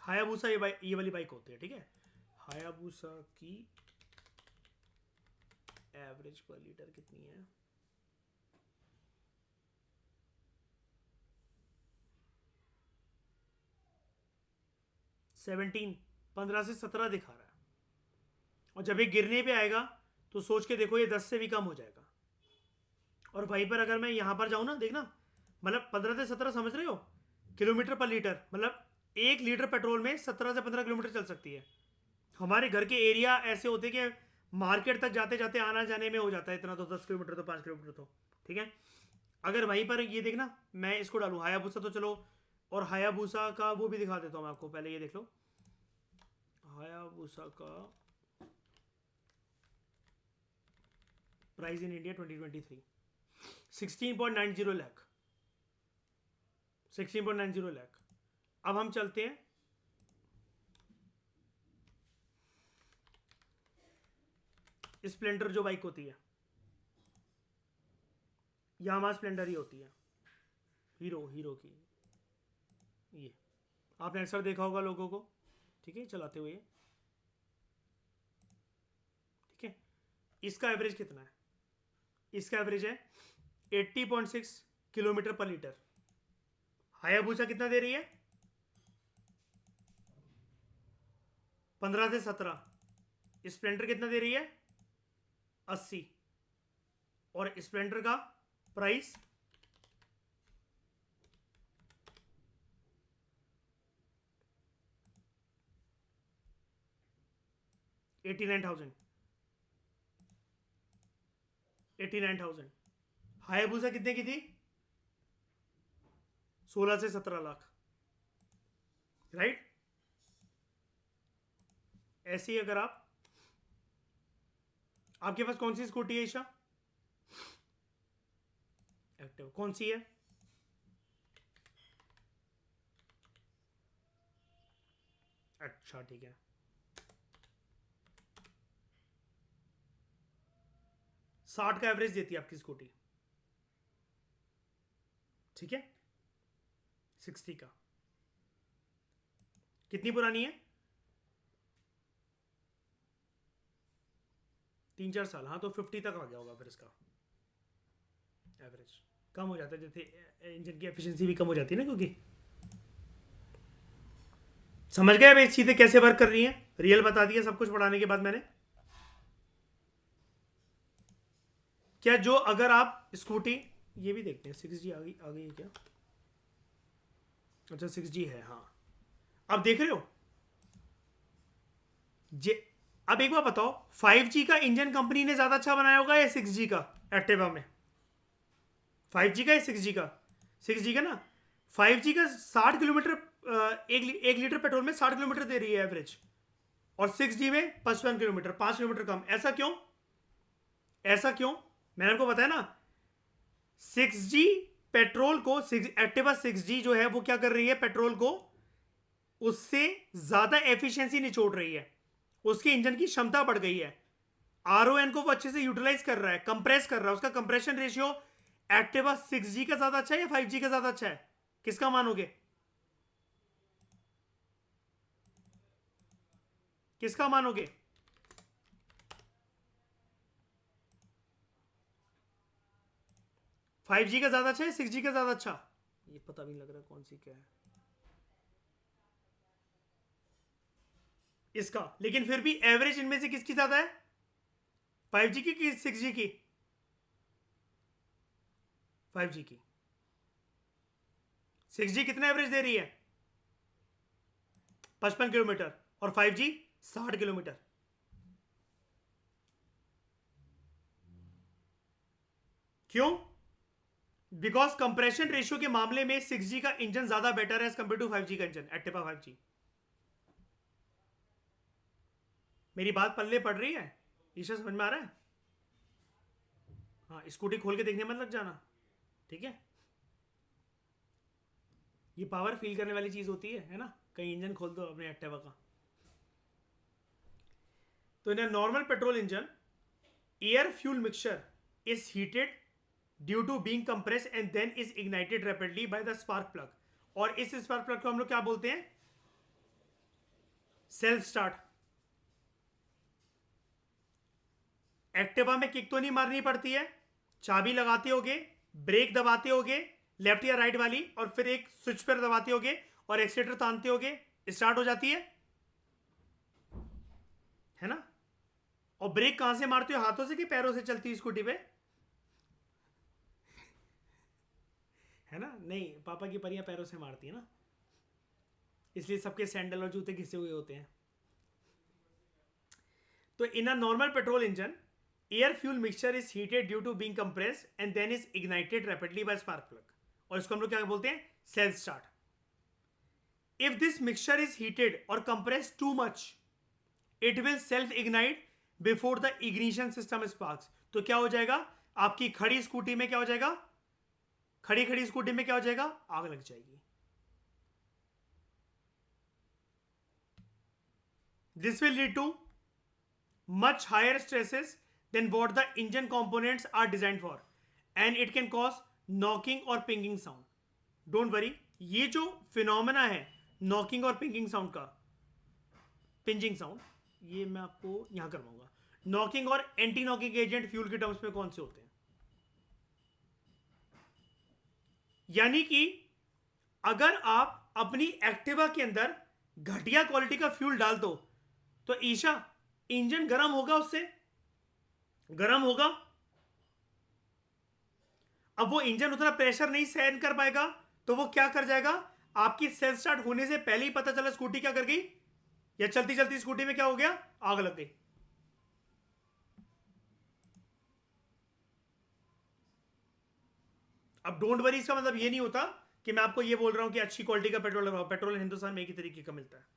हायाबूसा ये वाली बाइक होती है. ठीक है. हायाबूसा की एवरेज पर लीटर कितनी है? सेवनटीन, 15 से 17 दिखा रहा है. और जब ये गिरने पे आएगा तो सोच के देखो ये 10 से भी कम हो जाएगा. और वहीं पर अगर मैं यहां पर जाऊं ना, देखना, मतलब 15 से 17 समझ रहे हो किलोमीटर पर लीटर, मतलब 1 लीटर पेट्रोल में 17 से 15 किलोमीटर चल सकती है. हमारे घर के एरिया ऐसे होते कि मार्केट तक जाते जाते आना जाने में हो जाता है इतना, तो 10 किलोमीटर तो 5 किलोमीटर तो. ठीक है. अगर वहीं पर ये देखना, मैं इसको डालूं हायाबूसा, तो चलो, और हायाबूसा का वो भी दिखा देता हूँ मैं आपको. पहले ये देख लो हायाबूसा का price in India 2023 16.90 lakh. 16.90 lakh. अब हम चलते हैं स्प्लेंडर जो बाइक होती है, यामा स्प्लेंडर ही होती है, हीरो की. ये आपने अक्सर देखा होगा लोगों को, ठीक है, चलाते हुए. ठीक है. इसका एवरेज कितना है? इसका एवरेज है 80.6 किलोमीटर पर लीटर. हायाबूसा कितना दे रही है? 15 से 17. स्प्लेंडर कितना दे रही है? 80. और स्प्लेंडर का प्राइस 89,000. 89,000. हायाबूसा कितने की थी? 16 से 17 लाख. राइट. ऐसे ही अगर आपके पास कौन सी स्कूटी है ईशा? एक्टिव कौन सी है? अच्छा ठीक है। 60 का एवरेज देती है आपकी स्कूटी, ठीक है। 60 का, कितनी पुरानी है? 3-4 साल। हाँ तो 50 तक आ गया होगा फिर इसका एवरेज। कम हो जाता है जैसे इंजन की एफिशिएंसी भी कम हो जाती है ना, क्योंकि समझ गए अब ये चीजें कैसे वर्क कर रही हैं? रियल बता दिया सब कुछ पढ़ाने के बाद मैंने। क्या जो अगर आप स्कूटी, ये भी देखते हैं 6G आ गई है क्या? अच्छा 6G है, हाँ। अब देख रहे हो जे अब एक बार बताओ, 5G का इंजन कंपनी ने ज्यादा अच्छा बनाया होगा या 6G का एक्टिवा में? 5G का या 6G का? 6G का ना। 5G का 60 किलोमीटर, एक लीटर पेट्रोल में 60 किलोमीटर दे रही है एवरेज, और 6G में 55 किलोमीटर, 5 किलोमीटर कम। ऐसा क्यों? ऐसा क्यों? मैंने आपको बताया ना, 6G पेट्रोल को, एक्टिवा 6G जो है वो क्या कर रही है, पेट्रोल को उससे ज्यादा एफिशिएंसी निचोड़ रही है, उसकी इंजन की क्षमता बढ़ गई है, आरओएन को वो अच्छे से यूटिलाइज कर रहा है, कंप्रेस कर रहा है। उसका कंप्रेशन रेशियो एक्टिवा 6G का ज्यादा अच्छा है या 5G का ज्यादा अच्छा है? किसका मानोगे? किसका मानोगे? 5G का ज्यादा अच्छा है, 6G का ज्यादा अच्छा? ये पता भी नहीं लग रहा कौन सी क्या है इसका, लेकिन फिर भी एवरेज इनमें से किसकी ज्यादा है? 5G की कि 6G की? 5G की। 6G कितना एवरेज दे रही है? 55 किलोमीटर, और 5G 60 किलोमीटर। क्यों? बिकॉज कंप्रेशन रेशियो के मामले में 6G का इंजन ज्यादा बेटर है एज कंपेयर टू 5G का इंजन, एक्टिवा 5G। मेरी बात पल्ले पड़ रही है ईशा? समझ में आ रहा है? हाँ, स्कूटी खोल के देखने मत लग जाना, ठीक है। ये पावर फील करने वाली चीज होती है ना। कहीं इंजन खोल दो अपने एक्टिवा का। तो in normal petrol engine, air fuel mixture is heated due to being compress and then is ignited rapidly by the spark plug. और इस स्पार्क प्लग को हम लोग क्या बोलते हैं? Self start. एक्टिवा में किक तो नहीं मारनी पड़ती है, चाबी लगाते होगे, ब्रेक दबाते होगे लेफ्ट या राइट वाली, और फिर एक स्विच पर दबाते होगे और एक्सीलेटर तानते होगे, स्टार्ट हो जाती है ना। और ब्रेक कहां से मारते हो, हाथों से कि पैरों से चलती है स्कूटी पे? है ना, नहीं, पापा की परियां पैरों से मारती है ना, इसलिए सबके सैंडल और जूते घिसे हुए होते हैं। तो in a normal petrol engine, air fuel mixture is heated due to being compressed and then is ignited rapidly by spark plug, और इसको हम लोग क्या बोलते हैं? Self start. If this mixture is heated और compressed too much, it will self ignite before the ignition system sparks. तो क्या हो जाएगा? आपकी खड़ी स्कूटी में क्या हो जाएगा? खड़ी खड़ी स्कूटी में क्या हो जाएगा? आग लग जाएगी। This will lead to much higher stresses than what the engine components are designed for, and it can cause knocking or pinging sound. Don't worry, ये जो फिनोमेना है नॉकिंग और पिंगिंग साउंड का, पिंजिंग साउंड, ये मैं आपको यहां करवाऊंगा। नॉकिंग और एंटी नॉकिंग एजेंट फ्यूल के टर्म्स में कौन से होते हैं? यानी कि अगर आप अपनी एक्टिवा के अंदर घटिया क्वालिटी का फ्यूल डाल दो तो ईशा इंजन गर्म होगा, उससे गर्म होगा। अब वो इंजन उतना प्रेशर नहीं सहन कर पाएगा, तो वो क्या कर जाएगा? आपकी सेल्फ स्टार्ट होने से पहले ही पता चला स्कूटी क्या कर गई, या चलती चलती स्कूटी में क्या हो गया? आग लग गई। अब डोंट वरी, इसका मतलब ये नहीं होता कि मैं आपको ये बोल रहा हूं कि अच्छी क्वालिटी का पेट्रोल लगाओ। पेट्रोल हिंदुस्तान में एक ही तरीके का मिलता है।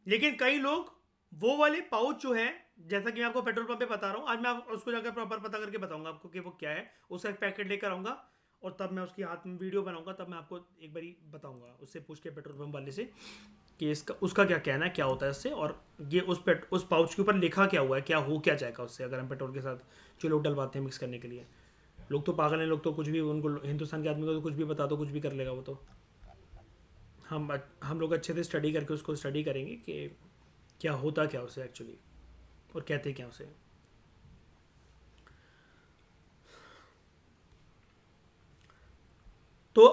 लेकिन कई लोग वो वाले पाउच जो है, जैसा कि मैं आपको पेट्रोल पंप पे बता रहा हूँ, आज मैं उसको जाकर प्रॉपर पता करके बताऊंगा आपको कि वो क्या है। उसका एक पैकेट लेकर आऊंगा और तब मैं उसकी हाथ में वीडियो बनाऊंगा, तब मैं आपको एक बारी बताऊंगा उससे पूछ के पेट्रोल पंप वाले से कि इसका उसका क्या कहना है, क्या होता है इससे, और ये उस पाउच के ऊपर लिखा क्या हुआ है, क्या हो क्या जाएगा उससे अगर हम पेट्रोल के साथ जो लोग डलवाते हैं मिक्स करने के लिए। लोग तो पागल हैं, लोग तो कुछ भी, उनको हिंदुस्तान के आदमी को तो कुछ भी बता दो कुछ भी कर लेगा वो तो। हम लोग अच्छे से स्टडी करके उसको स्टडी करेंगे कि क्या होता क्या उसे एक्चुअली, और कहते क्या उसे। तो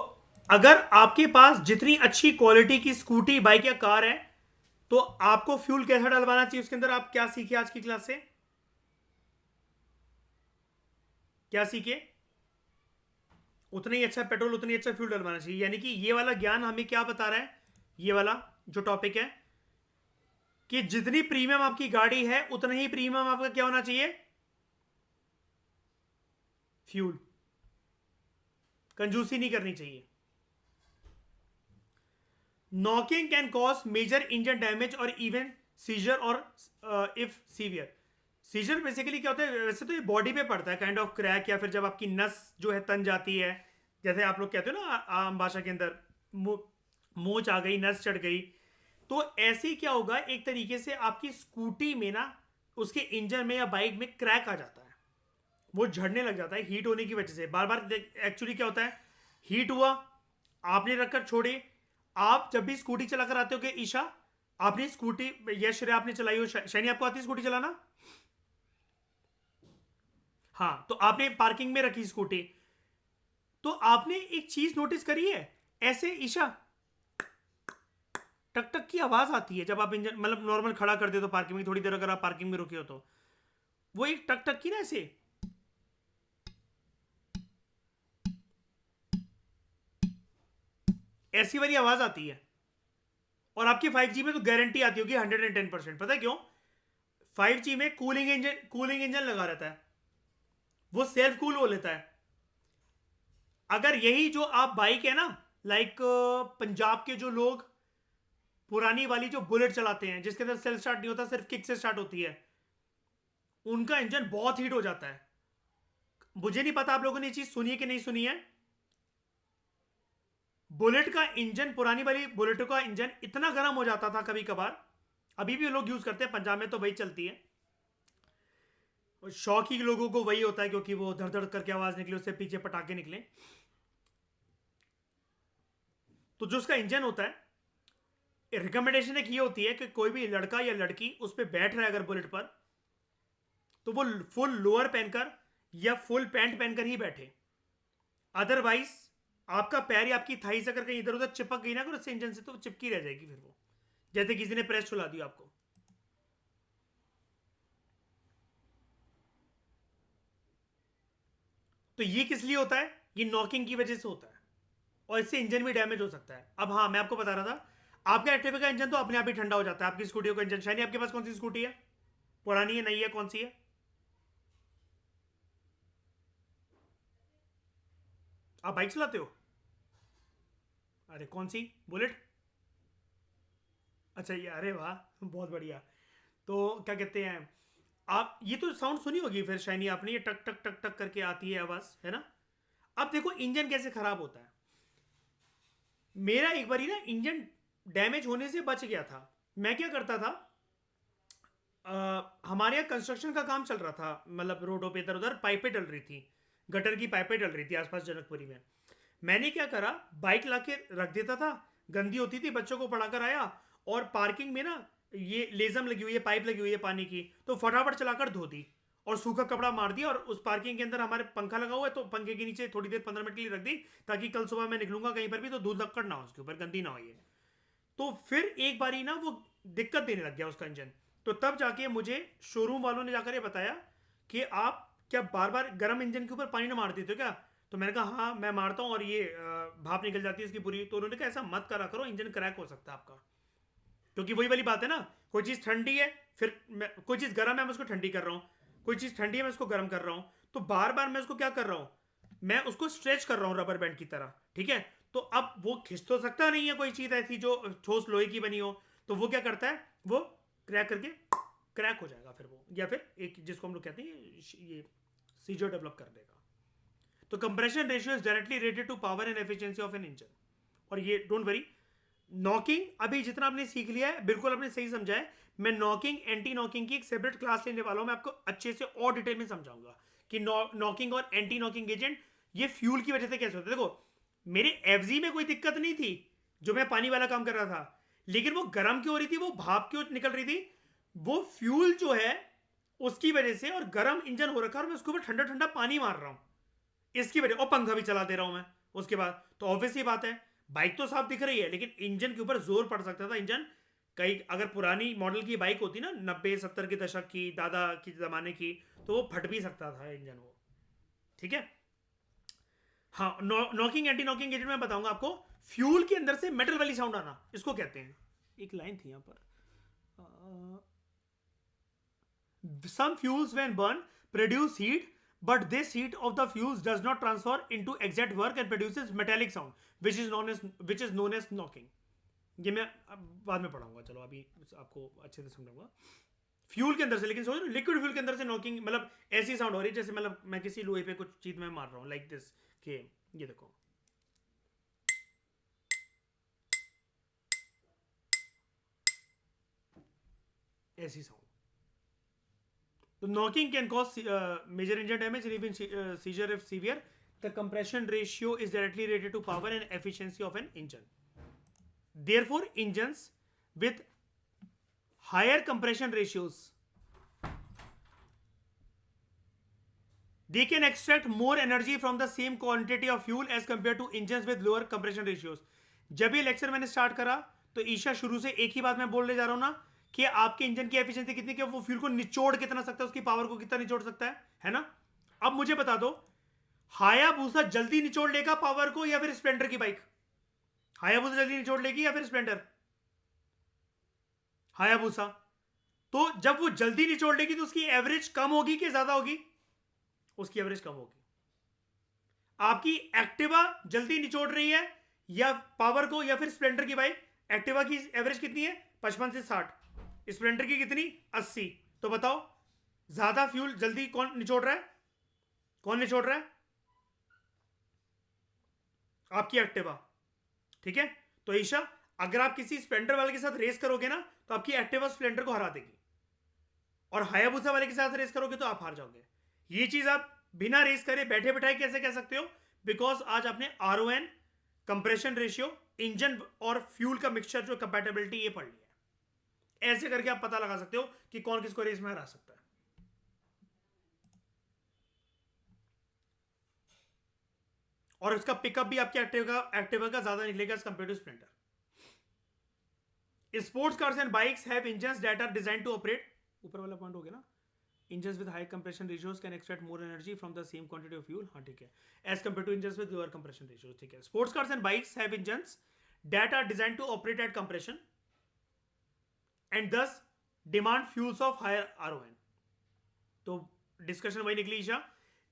अगर आपके पास जितनी अच्छी क्वालिटी की स्कूटी बाइक या कार है, तो आपको फ्यूल कैसा डलवाना चाहिए उसके अंदर, आप क्या सीखे आज की क्लास से, क्या सीखे? उतना ही अच्छा पेट्रोल उतनी अच्छा फ्यूल डलवाना चाहिए। यानी कि ये वाला ज्ञान हमें क्या बता रहा है, ये वाला जो टॉपिक है, कि जितनी प्रीमियम आपकी गाड़ी है उतना ही प्रीमियम आपका क्या होना चाहिए, फ्यूल। कंजूसी नहीं करनी चाहिए। Knocking can cause major engine damage और इवन सीजर और इफ सीवियर। सीजर बेसिकली क्या होता है, वैसे तो ये बॉडी पे पड़ता है, काइंड ऑफ क्रैक, या फिर जब आपकी नस जो है तन जाती है, जैसे आप लोग कहते हो ना आम भाषा के अंदर, मोच आ गई, नस चढ़ गई। तो ऐसे ही क्या होगा, एक तरीके से आपकी स्कूटी में ना, उसके इंजन में या बाइक में क्रैक आ जाता है, वो झड़ने लग जाता है हीट होने की वजह से। बार बार एक्चुअली क्या होता है, हीट हुआ, आपने रखकर छोड़े। आप जब भी स्कूटी चलाकर आते हो कि ईशा, आपने स्कूटी, यश रे आपने चलाई हो, शैनी आपको आती है स्कूटी चलाना? हाँ, तो आपने पार्किंग में रखी स्कूटी, तो आपने एक चीज नोटिस करी है, ऐसे ईशा टक टक की आवाज आती है जब आप इंजन मतलब नॉर्मल खड़ा कर दे तो पार्किंग में, थोड़ी देर अगर आप पार्किंग में रुके हो तो वो एक टक टक की ना ऐसे, ऐसी वाली आवाज आती है। और आपकी 5G में तो गारंटी आती होगी 110%। पता है क्यों? 5G में कूलिंग इंजन लगा रहता है, वो सेल्फ कूल हो लेता है। अगर यही जो आप बाइक है ना, लाइक पंजाब के जो लोग पुरानी वाली जो बुलेट चलाते हैं, जिसके अंदर सेल्फ स्टार्ट नहीं होता, सिर्फ किक से स्टार्ट होती है, उनका इंजन बहुत हीट हो जाता है। मुझे नहीं पता आप लोगों ने ये चीज सुनी है कि नहीं सुनी है। बुलेट का इंजन, पुरानी वाली बुलेट का इंजन इतना गर्म हो जाता था कभी कभार, अभी भी लोग यूज करते हैं, पंजाब में तो वही चलती है। शौक ही लोगों को वही होता है, क्योंकि वो धड़ धड़ करके आवाज निकले, उससे पीछे पटाखे निकले। तो जो उसका इंजन होता है, रिकमेंडेशन एक ये होती है कि कोई भी लड़का या लड़की उस पर बैठ रहा है अगर बुलेट पर, तो वो फुल लोअर पहनकर या फुल पैंट पहनकर ही बैठे। अदरवाइज आपका पैर या आपकी थाई से अगर कहीं इधर उधर चिपक गई ना अगर उससे इंजन से, तो चिपकी रह जाएगी फिर वो, जैसे किसी ने प्रेस चला दी आपको। तो ये किस लिए होता है, ये नॉकिंग की वजह से होता है, और इससे इंजन भी डैमेज हो सकता है। अब हाँ, मैं आपको बता रहा था, आपका एक्टिवा का इंजन तो अपने आप ही ठंडा हो जाता है, आपकी स्कूटी का इंजन। शायद आपके पास कौन सी स्कूटी है, पुरानी है, नई है, कौन सी है? आप बाइक चलाते हो? अरे कौन सी, बुलेट? अच्छा, ये, अरे वाह, बहुत बढ़िया। तो क्या कहते हैं, आप ये तो साउंड सुनी होगी फिर शाइनी आपने, ये टक टक टक टक करके आती है आवाज, है ना? अब देखो इंजन कैसे खराब होता है। मेरा एक बार ना इंजन डैमेज होने से बच गया था। मैं क्या करता था, हमारे यहाँ कंस्ट्रक्शन का काम चल रहा था, मतलब रोडों पे इधर उधर पाइपें डल रही थी, गटर की पाइपें डल रही थी आसपास जनकपुरी में। मैंने क्या करा, बाइक लाके रख देता था, गंदी होती थी, बच्चों को पढ़ाकर आया, और पार्किंग में ना ये लेजम लगी हुई है, पाइप लगी हुई है पानी की, तो फटाफट चलाकर धो दी, और सूखा कपड़ा मार दिया, और उस पार्किंग के अंदर हमारे पंखा लगा हुआ है, तो पंखे के नीचे थोड़ी देर 15 मिनट के लिए रख दी, ताकि कल सुबह मैं निकलूंगा कहीं पर भी तो धूल धक्कड़ ना हो उसके ऊपर, गंदी ना हो ये। तो फिर एक बारी ना वो दिक्कत देने लग गया उसका इंजन। तो तब जाके मुझे शोरूम वालों ने जाकर ये बताया कि आप क्या बार बार गर्म इंजन के ऊपर पानी ना मार देते हो क्या? तो मैंने कहा हाँ मैं मारता हूँ, और ये भाप निकल जाती है इसकी पूरी। तो उन्होंने कहा ऐसा मत करा करो, इंजन क्रैक हो सकता है आपका। क्योंकि वही वाली बात है ना, कोई चीज़ ठंडी है, फिर कोई चीज़ गर्म है मैं उसको ठंडी कर रहा हूँ, कोई चीज़ ठंडी है मैं उसको गर्म कर रहा हूँ, तो बार बार मैं उसको क्या कर रहा हूँ, मैं उसको स्ट्रेच कर रहा हूँ रबर बैंड की तरह, ठीक है? तो अब वो खिंच तो सकता नहीं है कोई चीज़ ऐसी जो ठोस लोहे की बनी हो। तो वो क्या करता है, वो क्रैक करके क्रैक हो जाएगा फिर वो, या फिर एक जिसको हम लोग कहते हैं ये सीजर डेवलप कर देगा। तो compression ratio is directly related to power and efficiency of an engine. और ये डोंट वरी, नॉकिंग अभी जितना आपने सीख लिया है बिल्कुल आपने सही समझा है। मैं नॉकिंग एंटी नॉकिंग की एक सेपरेट क्लास लेने वाला हूं, मैं आपको अच्छे से और डिटेल में समझाऊंगा कि नॉकिंग और एंटी नॉकिंग एजेंट ये फ्यूल की वजह से कैसे होते हैं। देखो मेरे एफजी में कोई दिक्कत नहीं थी, जो मैं पानी वाला काम कर रहा था, लेकिन वो गर्म क्यों हो रही थी, वो भाप क्यों निकल रही थी, वो फ्यूल जो है उसकी वजह से, और गर्म इंजन हो रखा है और मैं उसके ऊपर ठंडा ठंडा पानी मार रहा हूं इसकी वजह, और पंखा भी चला दे रहा हूं मैं उसके बाद। तो ऑब्वियसली बात है, बाइक तो साफ दिख रही है लेकिन इंजन के ऊपर जोर पड़ सकता था। इंजन कई अगर पुरानी मॉडल की बाइक होती ना 90-70 के दशक की, दादा की जमाने की, तो वो फट भी सकता था इंजन वो। ठीक है, हाँ। नॉकिंग एंटी नॉकिंग एजेंट में बताऊंगा आपको। फ्यूल के अंदर से मेटल वाली साउंड आना, इसको कहते हैं, एक लाइन थी यहां पर, some fuels when burned produce heat, but this heat of the fuels does not transfer into exact work and produces metallic sound which is known as knocking। ये मैं बाद में पढ़ाऊंगा, चलो अभी आपको अच्छे से समझाऊंगा। फ्यूल के अंदर से, लेकिन सोचो लिक्विड फ्यूल के अंदर से नॉकिंग मतलब ऐसी साउंड हो रही है जैसे मतलब मैं किसी लोहे पे कुछ चीज में मार रहा हूँ, लाइक दिस के, ये देखो ऐसी साउंड। तो knocking can cause major engine damage and even seizure if severe. The compression ratio is directly related to power and efficiency of an engine. Therefore, engines with higher compression ratios, they can extract more energy from the same quantity of fuel as compared to engines with lower compression ratios. जब ये lecture मैंने start करा तो ईशा शुरू से एक ही बात मैं बोलने जा रहा हूं ना, कि आपके इंजन की एफिशिएंसी कितनी, कि वो फ्यूल को निचोड़ कितना सकता है, उसकी पावर को कितना निचोड़ सकता है ना। अब मुझे बता दो, हायाबुसा जल्दी निचोड़ लेगा पावर को या फिर स्प्लेंडर की बाइक? हायाबुसा जल्दी निचोड़ लेगी या फिर स्प्लेंडर? हायाबुसा। तो जब वो जल्दी निचोड़ लेगी तो उसकी एवरेज कम होगी कि ज्यादा होगी? उसकी एवरेज कम होगी। आपकी एक्टिवा जल्दी निचोड़ रही है या पावर को, या फिर स्प्लेंडर की बाइक? एक्टिवा की एवरेज कितनी है? 55 से 60। स्प्लेंडर की कितनी? 80। तो बताओ ज्यादा फ्यूल जल्दी कौन निचोड़ रहा है? कौन निचोड़ रहा है? आपकी एक्टिवा। ठीक है, तो ईशा अगर आप किसी स्प्लेंडर वाले के साथ रेस करोगे ना तो आपकी एक्टिवा स्प्लेंडर को हरा देगी, और हायाबुसा वाले के साथ रेस करोगे तो आप हार जाओगे। ये चीज आप बिना रेस करे बैठे बैठाए कैसे कह सकते हो? बिकॉज आज आपने RON, कंप्रेशन रेशियो, इंजन और फ्यूल का मिक्सचर जो कंपैटिबिलिटी, ये पढ़ लिया है। ऐसे करके आप पता लगा सकते हो कि कौन किसको रेस में हरा सकता है। और इसका पिकअप भी आपके एक्टिवा का ज्यादा निकलेगा as compare to Splendor. Sports cars and bikes have engines that are design to operate, ऊपर वाला पॉइंट हो गया ना, engines with high compression ratios can extract more energy from the same quantity of fuel. हाँ ठीक है, as compare to engines with lower compression ratios. ठीक है, sports cars and bikes have engines that are design to operate at compression and this demand fuels of higher RON। तो discussion वही निकली ईशा,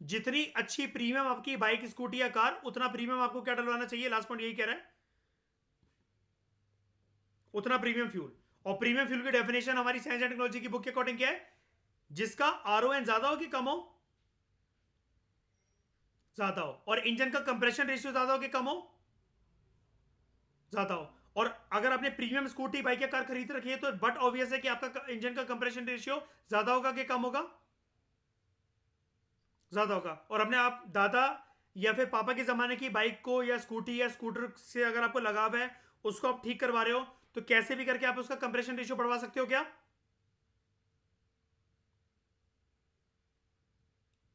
जितनी अच्छी प्रीमियम आपकी बाइक, स्कूटी या car, उतना प्रीमियम आपको क्या डलवाना चाहिए? लास्ट पॉइंट यही कह रहा है, उतना प्रीमियम फ्यूल। और प्रीमियम फ्यूल की डेफिनेशन हमारी साइंस एंड टेक्नोलॉजी की बुक के अकॉर्डिंग क्या है? जिसका RON ज्यादा हो कि कम हो? ज्यादा हो। और इंजन का कंप्रेशन रेशियो ज्यादा हो कि कम हो? ज्यादा हो। और अगर आपने प्रीमियम स्कूटी, बाइक या कार खरीद रखी है तो बट ऑब्वियस है कि आपका इंजन का कंप्रेशन रेशियो ज्यादा होगा कि कम होगा? ज्यादा होगा। और अपने आप दादा या फिर पापा के जमाने की बाइक को या स्कूटी या स्कूटर से अगर आपको लगाव है, उसको आप ठीक करवा रहे हो, तो कैसे भी करके आप उसका कंप्रेशन रेशियो बढ़वा सकते हो क्या?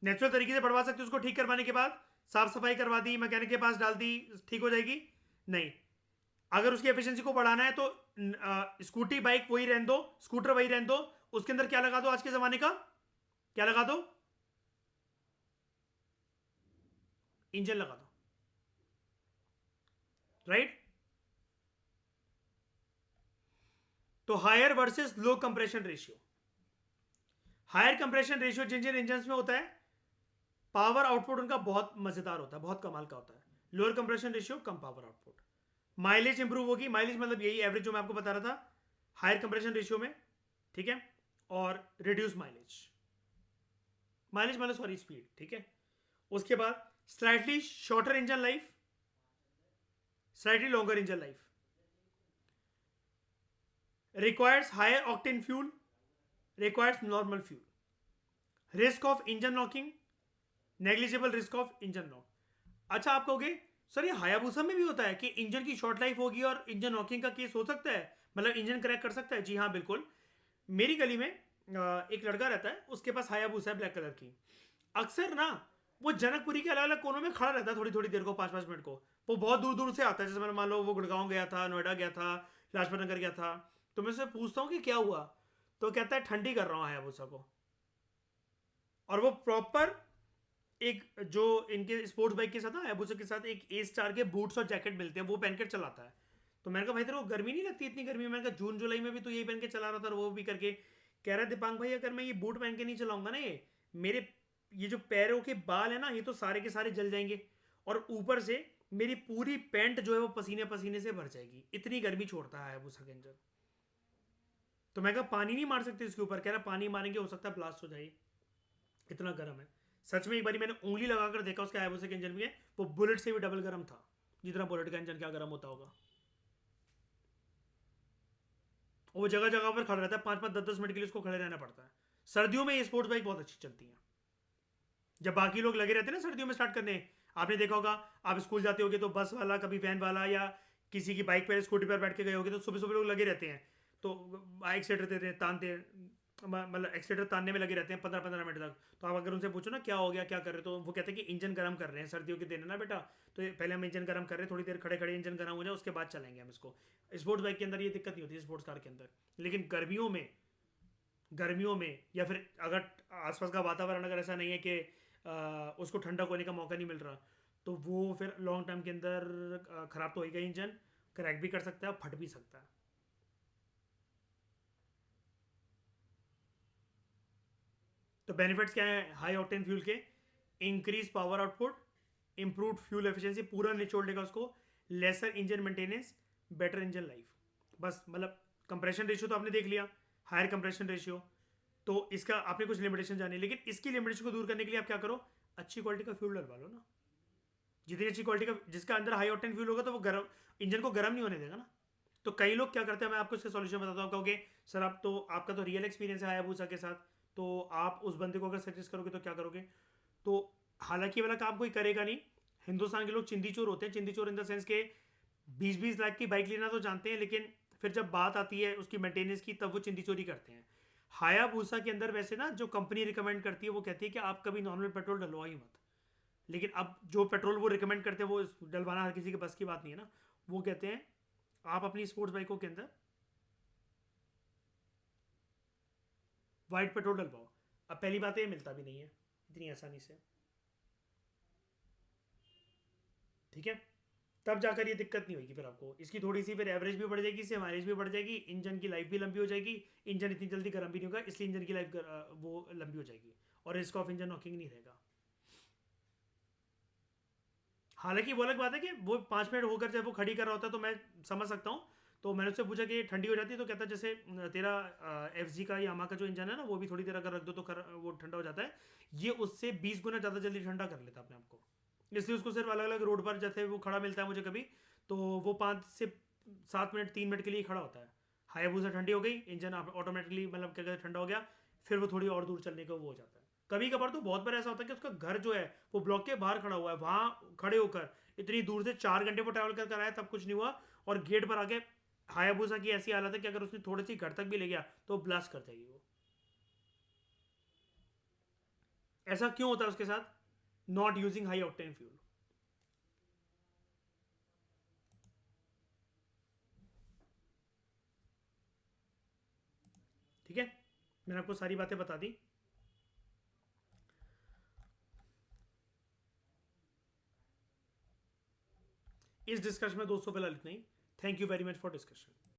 नेचुरल तरीके से बढ़वा सकते हो उसको ठीक करवाने के बाद? साफ सफाई करवा दी, मैकेनिक के पास डाल दी, ठीक हो जाएगी? नहीं। अगर उसकी एफिशिएंसी को बढ़ाना है तो स्कूटी बाइक वही रहने दो, स्कूटर वही रहने दो, उसके अंदर क्या लगा दो? आज के जमाने का क्या लगा दो? इंजन लगा दो, राइट? तो higher versus low compression ratio. Higher compression ratio जिन जिन इंजन में होता है, पावर आउटपुट उनका बहुत मजेदार होता है, बहुत कमाल का होता है। लोअर कंप्रेशन रेशियो, कम पावर आउटपुट। माइलेज इंप्रूव होगी, माइलेज मतलब यही एवरेज जो मैं आपको बता रहा था। हायर कंप्रेशन रेशियो में, ठीक है, और reduce mileage, mileage sorry speed, ठीक है। उसके बाद slightly shorter engine life, slightly longer engine life, requires higher octane fuel, requires normal fuel, risk of engine knocking, negligible risk of engine knock. अच्छा, आप कहोगे सर ये हायाबुसा में भी होता है कि इंजन की शॉर्ट लाइफ होगी और इंजन नॉकिंग का केस हो सकता है, मतलब इंजन क्रैक कर सकता है? जी हाँ, बिल्कुल। मेरी गली में एक लड़का रहता है, उसके पास हायाबुसा है ब्लैक कलर की। अक्सर ना वो जनकपुरी के अलग अलग कोनों में खड़ा रहता है, थोड़ी थोड़ी देर को, 5-5 मिनट को। वो बहुत दूर दूर से आता है, जैसे मैंने मान लो वो गुड़गांव गया था, नोएडा गया था, लाजपत नगर गया था, तो मैं उससे पूछता हूँ कि क्या हुआ, तो कहता है ठंडी कर रहा हूँ हायाबुसा को। और वो प्रॉपर एक जो इनके स्पोर्ट्स बाइक के साथ ना हायाबुसा के साथ एक ए स्टार के बूट्स और जैकेट मिलते हैं, वो पहन कर चलाता है। तो मैंने कहा भाई तेरे को गर्मी नहीं लगती इतनी गर्मी में? मैंने कहा जून जुलाई में भी तो यही पहन के चला रहा था, और वो भी करके। कह रहा दीपांक भाई अगर मैं ये बूट पहन के नहीं चलाऊंगा ना, ये मेरे ये जो पैरों के बाल है ना, ये तो सारे के सारे जल जाएंगे, और ऊपर से मेरी पूरी पैंट जो है वो पसीने पसीने से भर जाएगी, इतनी गर्मी छोड़ता है हायाबुसा के इंजन। तो मैं कहा पानी नहीं मार सकते इसके ऊपर? कह रहा पानी मारेंगे हो सकता है ब्लास्ट हो जाए, इतना गर्म है। सच में एक बार मैंने उंगली लगाकर देखा उसके हायाबुसा के इंजन में, वो बुलेट से भी डबल गर्म था, जितना बुलेट का इंजन क्या गर्म होता होगा। और वो जगह जगह पर खड़ा रहता है, 5-5 10-10 मिनट के लिए उसको खड़े रहना पड़ता है। सर्दियों में ये स्पोर्ट्स बाइक बहुत अच्छी चलती है, जब बाकी लोग लगे रहते हैं ना सर्दियों में स्टार्ट करने। आपने देखा होगा, आप स्कूल जाते होगे तो बस वाला, कभी वैन वाला, या किसी की बाइक पर स्कूटी पर बैठ के गए होगे, तो सुबह सुबह लोग लगे रहते हैं, तो एक्सीटर देते हैं, तानते मतलब एक्सीटर तानने में लगे रहते हैं 15-15 मिनट तक। तो आप अगर उनसे पूछो ना क्या हो गया, क्या कर रहे हो, तो वो कहते हैं कि इंजन गर्म कर रहे हैं, सर्दियों के दिन है ना बेटा, तो पहले हम इंजन गर्म कर रहे हैं, थोड़ी देर खड़े खड़े इंजन गर्म हो जाए उसके बाद चलेंगे हम इसको। स्पोर्ट्स बाइक के अंदर ये दिक्कत नहीं होती, स्पोर्ट्स कार के अंदर। लेकिन गर्मियों में या फिर अगर आसपास का वातावरण अगर ऐसा नहीं है कि उसको ठंडक होने का मौका नहीं मिल रहा, तो वो फिर लॉन्ग टर्म के अंदर ख़राब तो होगा, इंजन क्रैक भी कर सकता है, फट भी सकता है। तो बेनिफिट्स क्या है हाई ऑक्टेन फ्यूल के? Increase power output, improve fuel efficiency, पूरा निचोड़ लेगा उसको, lesser engine maintenance, better engine life. बस मतलब कंप्रेशन रेशियो तो आपने देख लिया, हायर कंप्रेशन रेशियो, तो इसका आपने कुछ लिमिटेशन जानी, लेकिन इसकी लिमिटेशन को दूर करने के लिए आप क्या करो, अच्छी क्वालिटी का फ्यूल डलवा लो ना। जितनी अच्छी क्वालिटी का, जिसका अंदर हाई ऑक्टेन फ्यूल होगा, तो वो गर्म इंजन को गर्म नहीं होने देगा ना। तो कई लोग क्या करते हैं, मैं आपको इसका सॉल्यूशन बताता हूँ। कहोगे सर आप तो, आपका तो रियल एक्सपीरियंस है हायाबुसा के साथ, तो आप उस बंदे को अगर सजेस्ट करोगे तो क्या करोगे? तो हालांकि ये वाला काम कोई करेगा नहीं। हिंदुस्तान के लोग चिंदी चोर होते हैं, चिंदी चोर इन द सेंस के 20-20 लाख की बाइक लेना तो जानते हैं, लेकिन फिर जब बात आती है उसकी मेंटेनेंस की, तब वो चिंदी चोरी करते हैं। हायाबुसा के अंदर वैसे ना जो कंपनी रिकमेंड करती है, वो कहती है कि आप कभी नॉर्मल पेट्रोल डलवा ही मत। लेकिन अब जो पेट्रोल वो रिकमेंड करते हैं, वो डलवाना हर किसी के बस की बात नहीं है ना। वो कहते हैं आप अपनी स्पोर्ट्स बाइकों के अंदर वाइट पेट्रोल डलवाओ। अब पहली बात ये मिलता भी नहीं है इतनी आसानी से, ठीक है। तब जाकर ये दिक्कत नहीं होगी फिर आपको, इसकी थोड़ी सी फिर एवरेज भी बढ़ जाएगी, इससे माइलेज भी बढ़ जाएगी, इंजन की लाइफ भी लंबी हो जाएगी। इंजन इतनी जल्दी गर्म भी नहीं होगा, इसलिए इंजन की लाइफ वो लंबी हो जाएगी, और रिस्क ऑफ इंजन नॉकिंग नहीं रहेगा। हालांकि वो अलग बात है कि वो 5 मिनट होकर जब वो खड़ी कर रहा होता है, तो मैं समझ सकता हूँ। तो मैंने उससे पूछा कि ठंडी हो जाती है, तो कहता है जैसे तेरा FG का यामा का जो इंजन है ना, वो भी थोड़ी देर अगर रख दो तो वो ठंडा हो जाता है। ये उससे 20 गुना ज़्यादा जल्दी ठंडा कर लेता है अपने आप को। इसलिए उसको सिर्फ अलग अलग रोड पर जैसे वो खड़ा मिलता है मुझे कभी, तो वो 5 से 7 मिनट 3 मिनट के लिए खड़ा होता है। हायाबुसा ठंडी हो गई, इंजन ऑटोमेटिकली मतलब क्या कहते हैं ठंडा हो गया, फिर वो थोड़ी और दूर चलने का वो हो जाता है। कभी कभार तो बहुत बार ऐसा होता है कि उसका घर जो है वो ब्लॉक के बाहर खड़ा हुआ है, वहां खड़े होकर इतनी दूर से 4 घंटे पर ट्रैवल कर आया, तब कुछ नहीं हुआ, और गेट पर आके हायाबुसा की ऐसी हालत है कि अगर उसने थोड़ी सी घर तक भी ले गया तो ब्लास्ट कर जाएगी वो। ऐसा क्यों होता है उसके साथ? Not using high octane fuel. ठीक है, मैंने आपको सारी बातें बता दी। इस डिस्कशन में दोस्तों फिलहाल इतना ही। Thank you very much for discussion.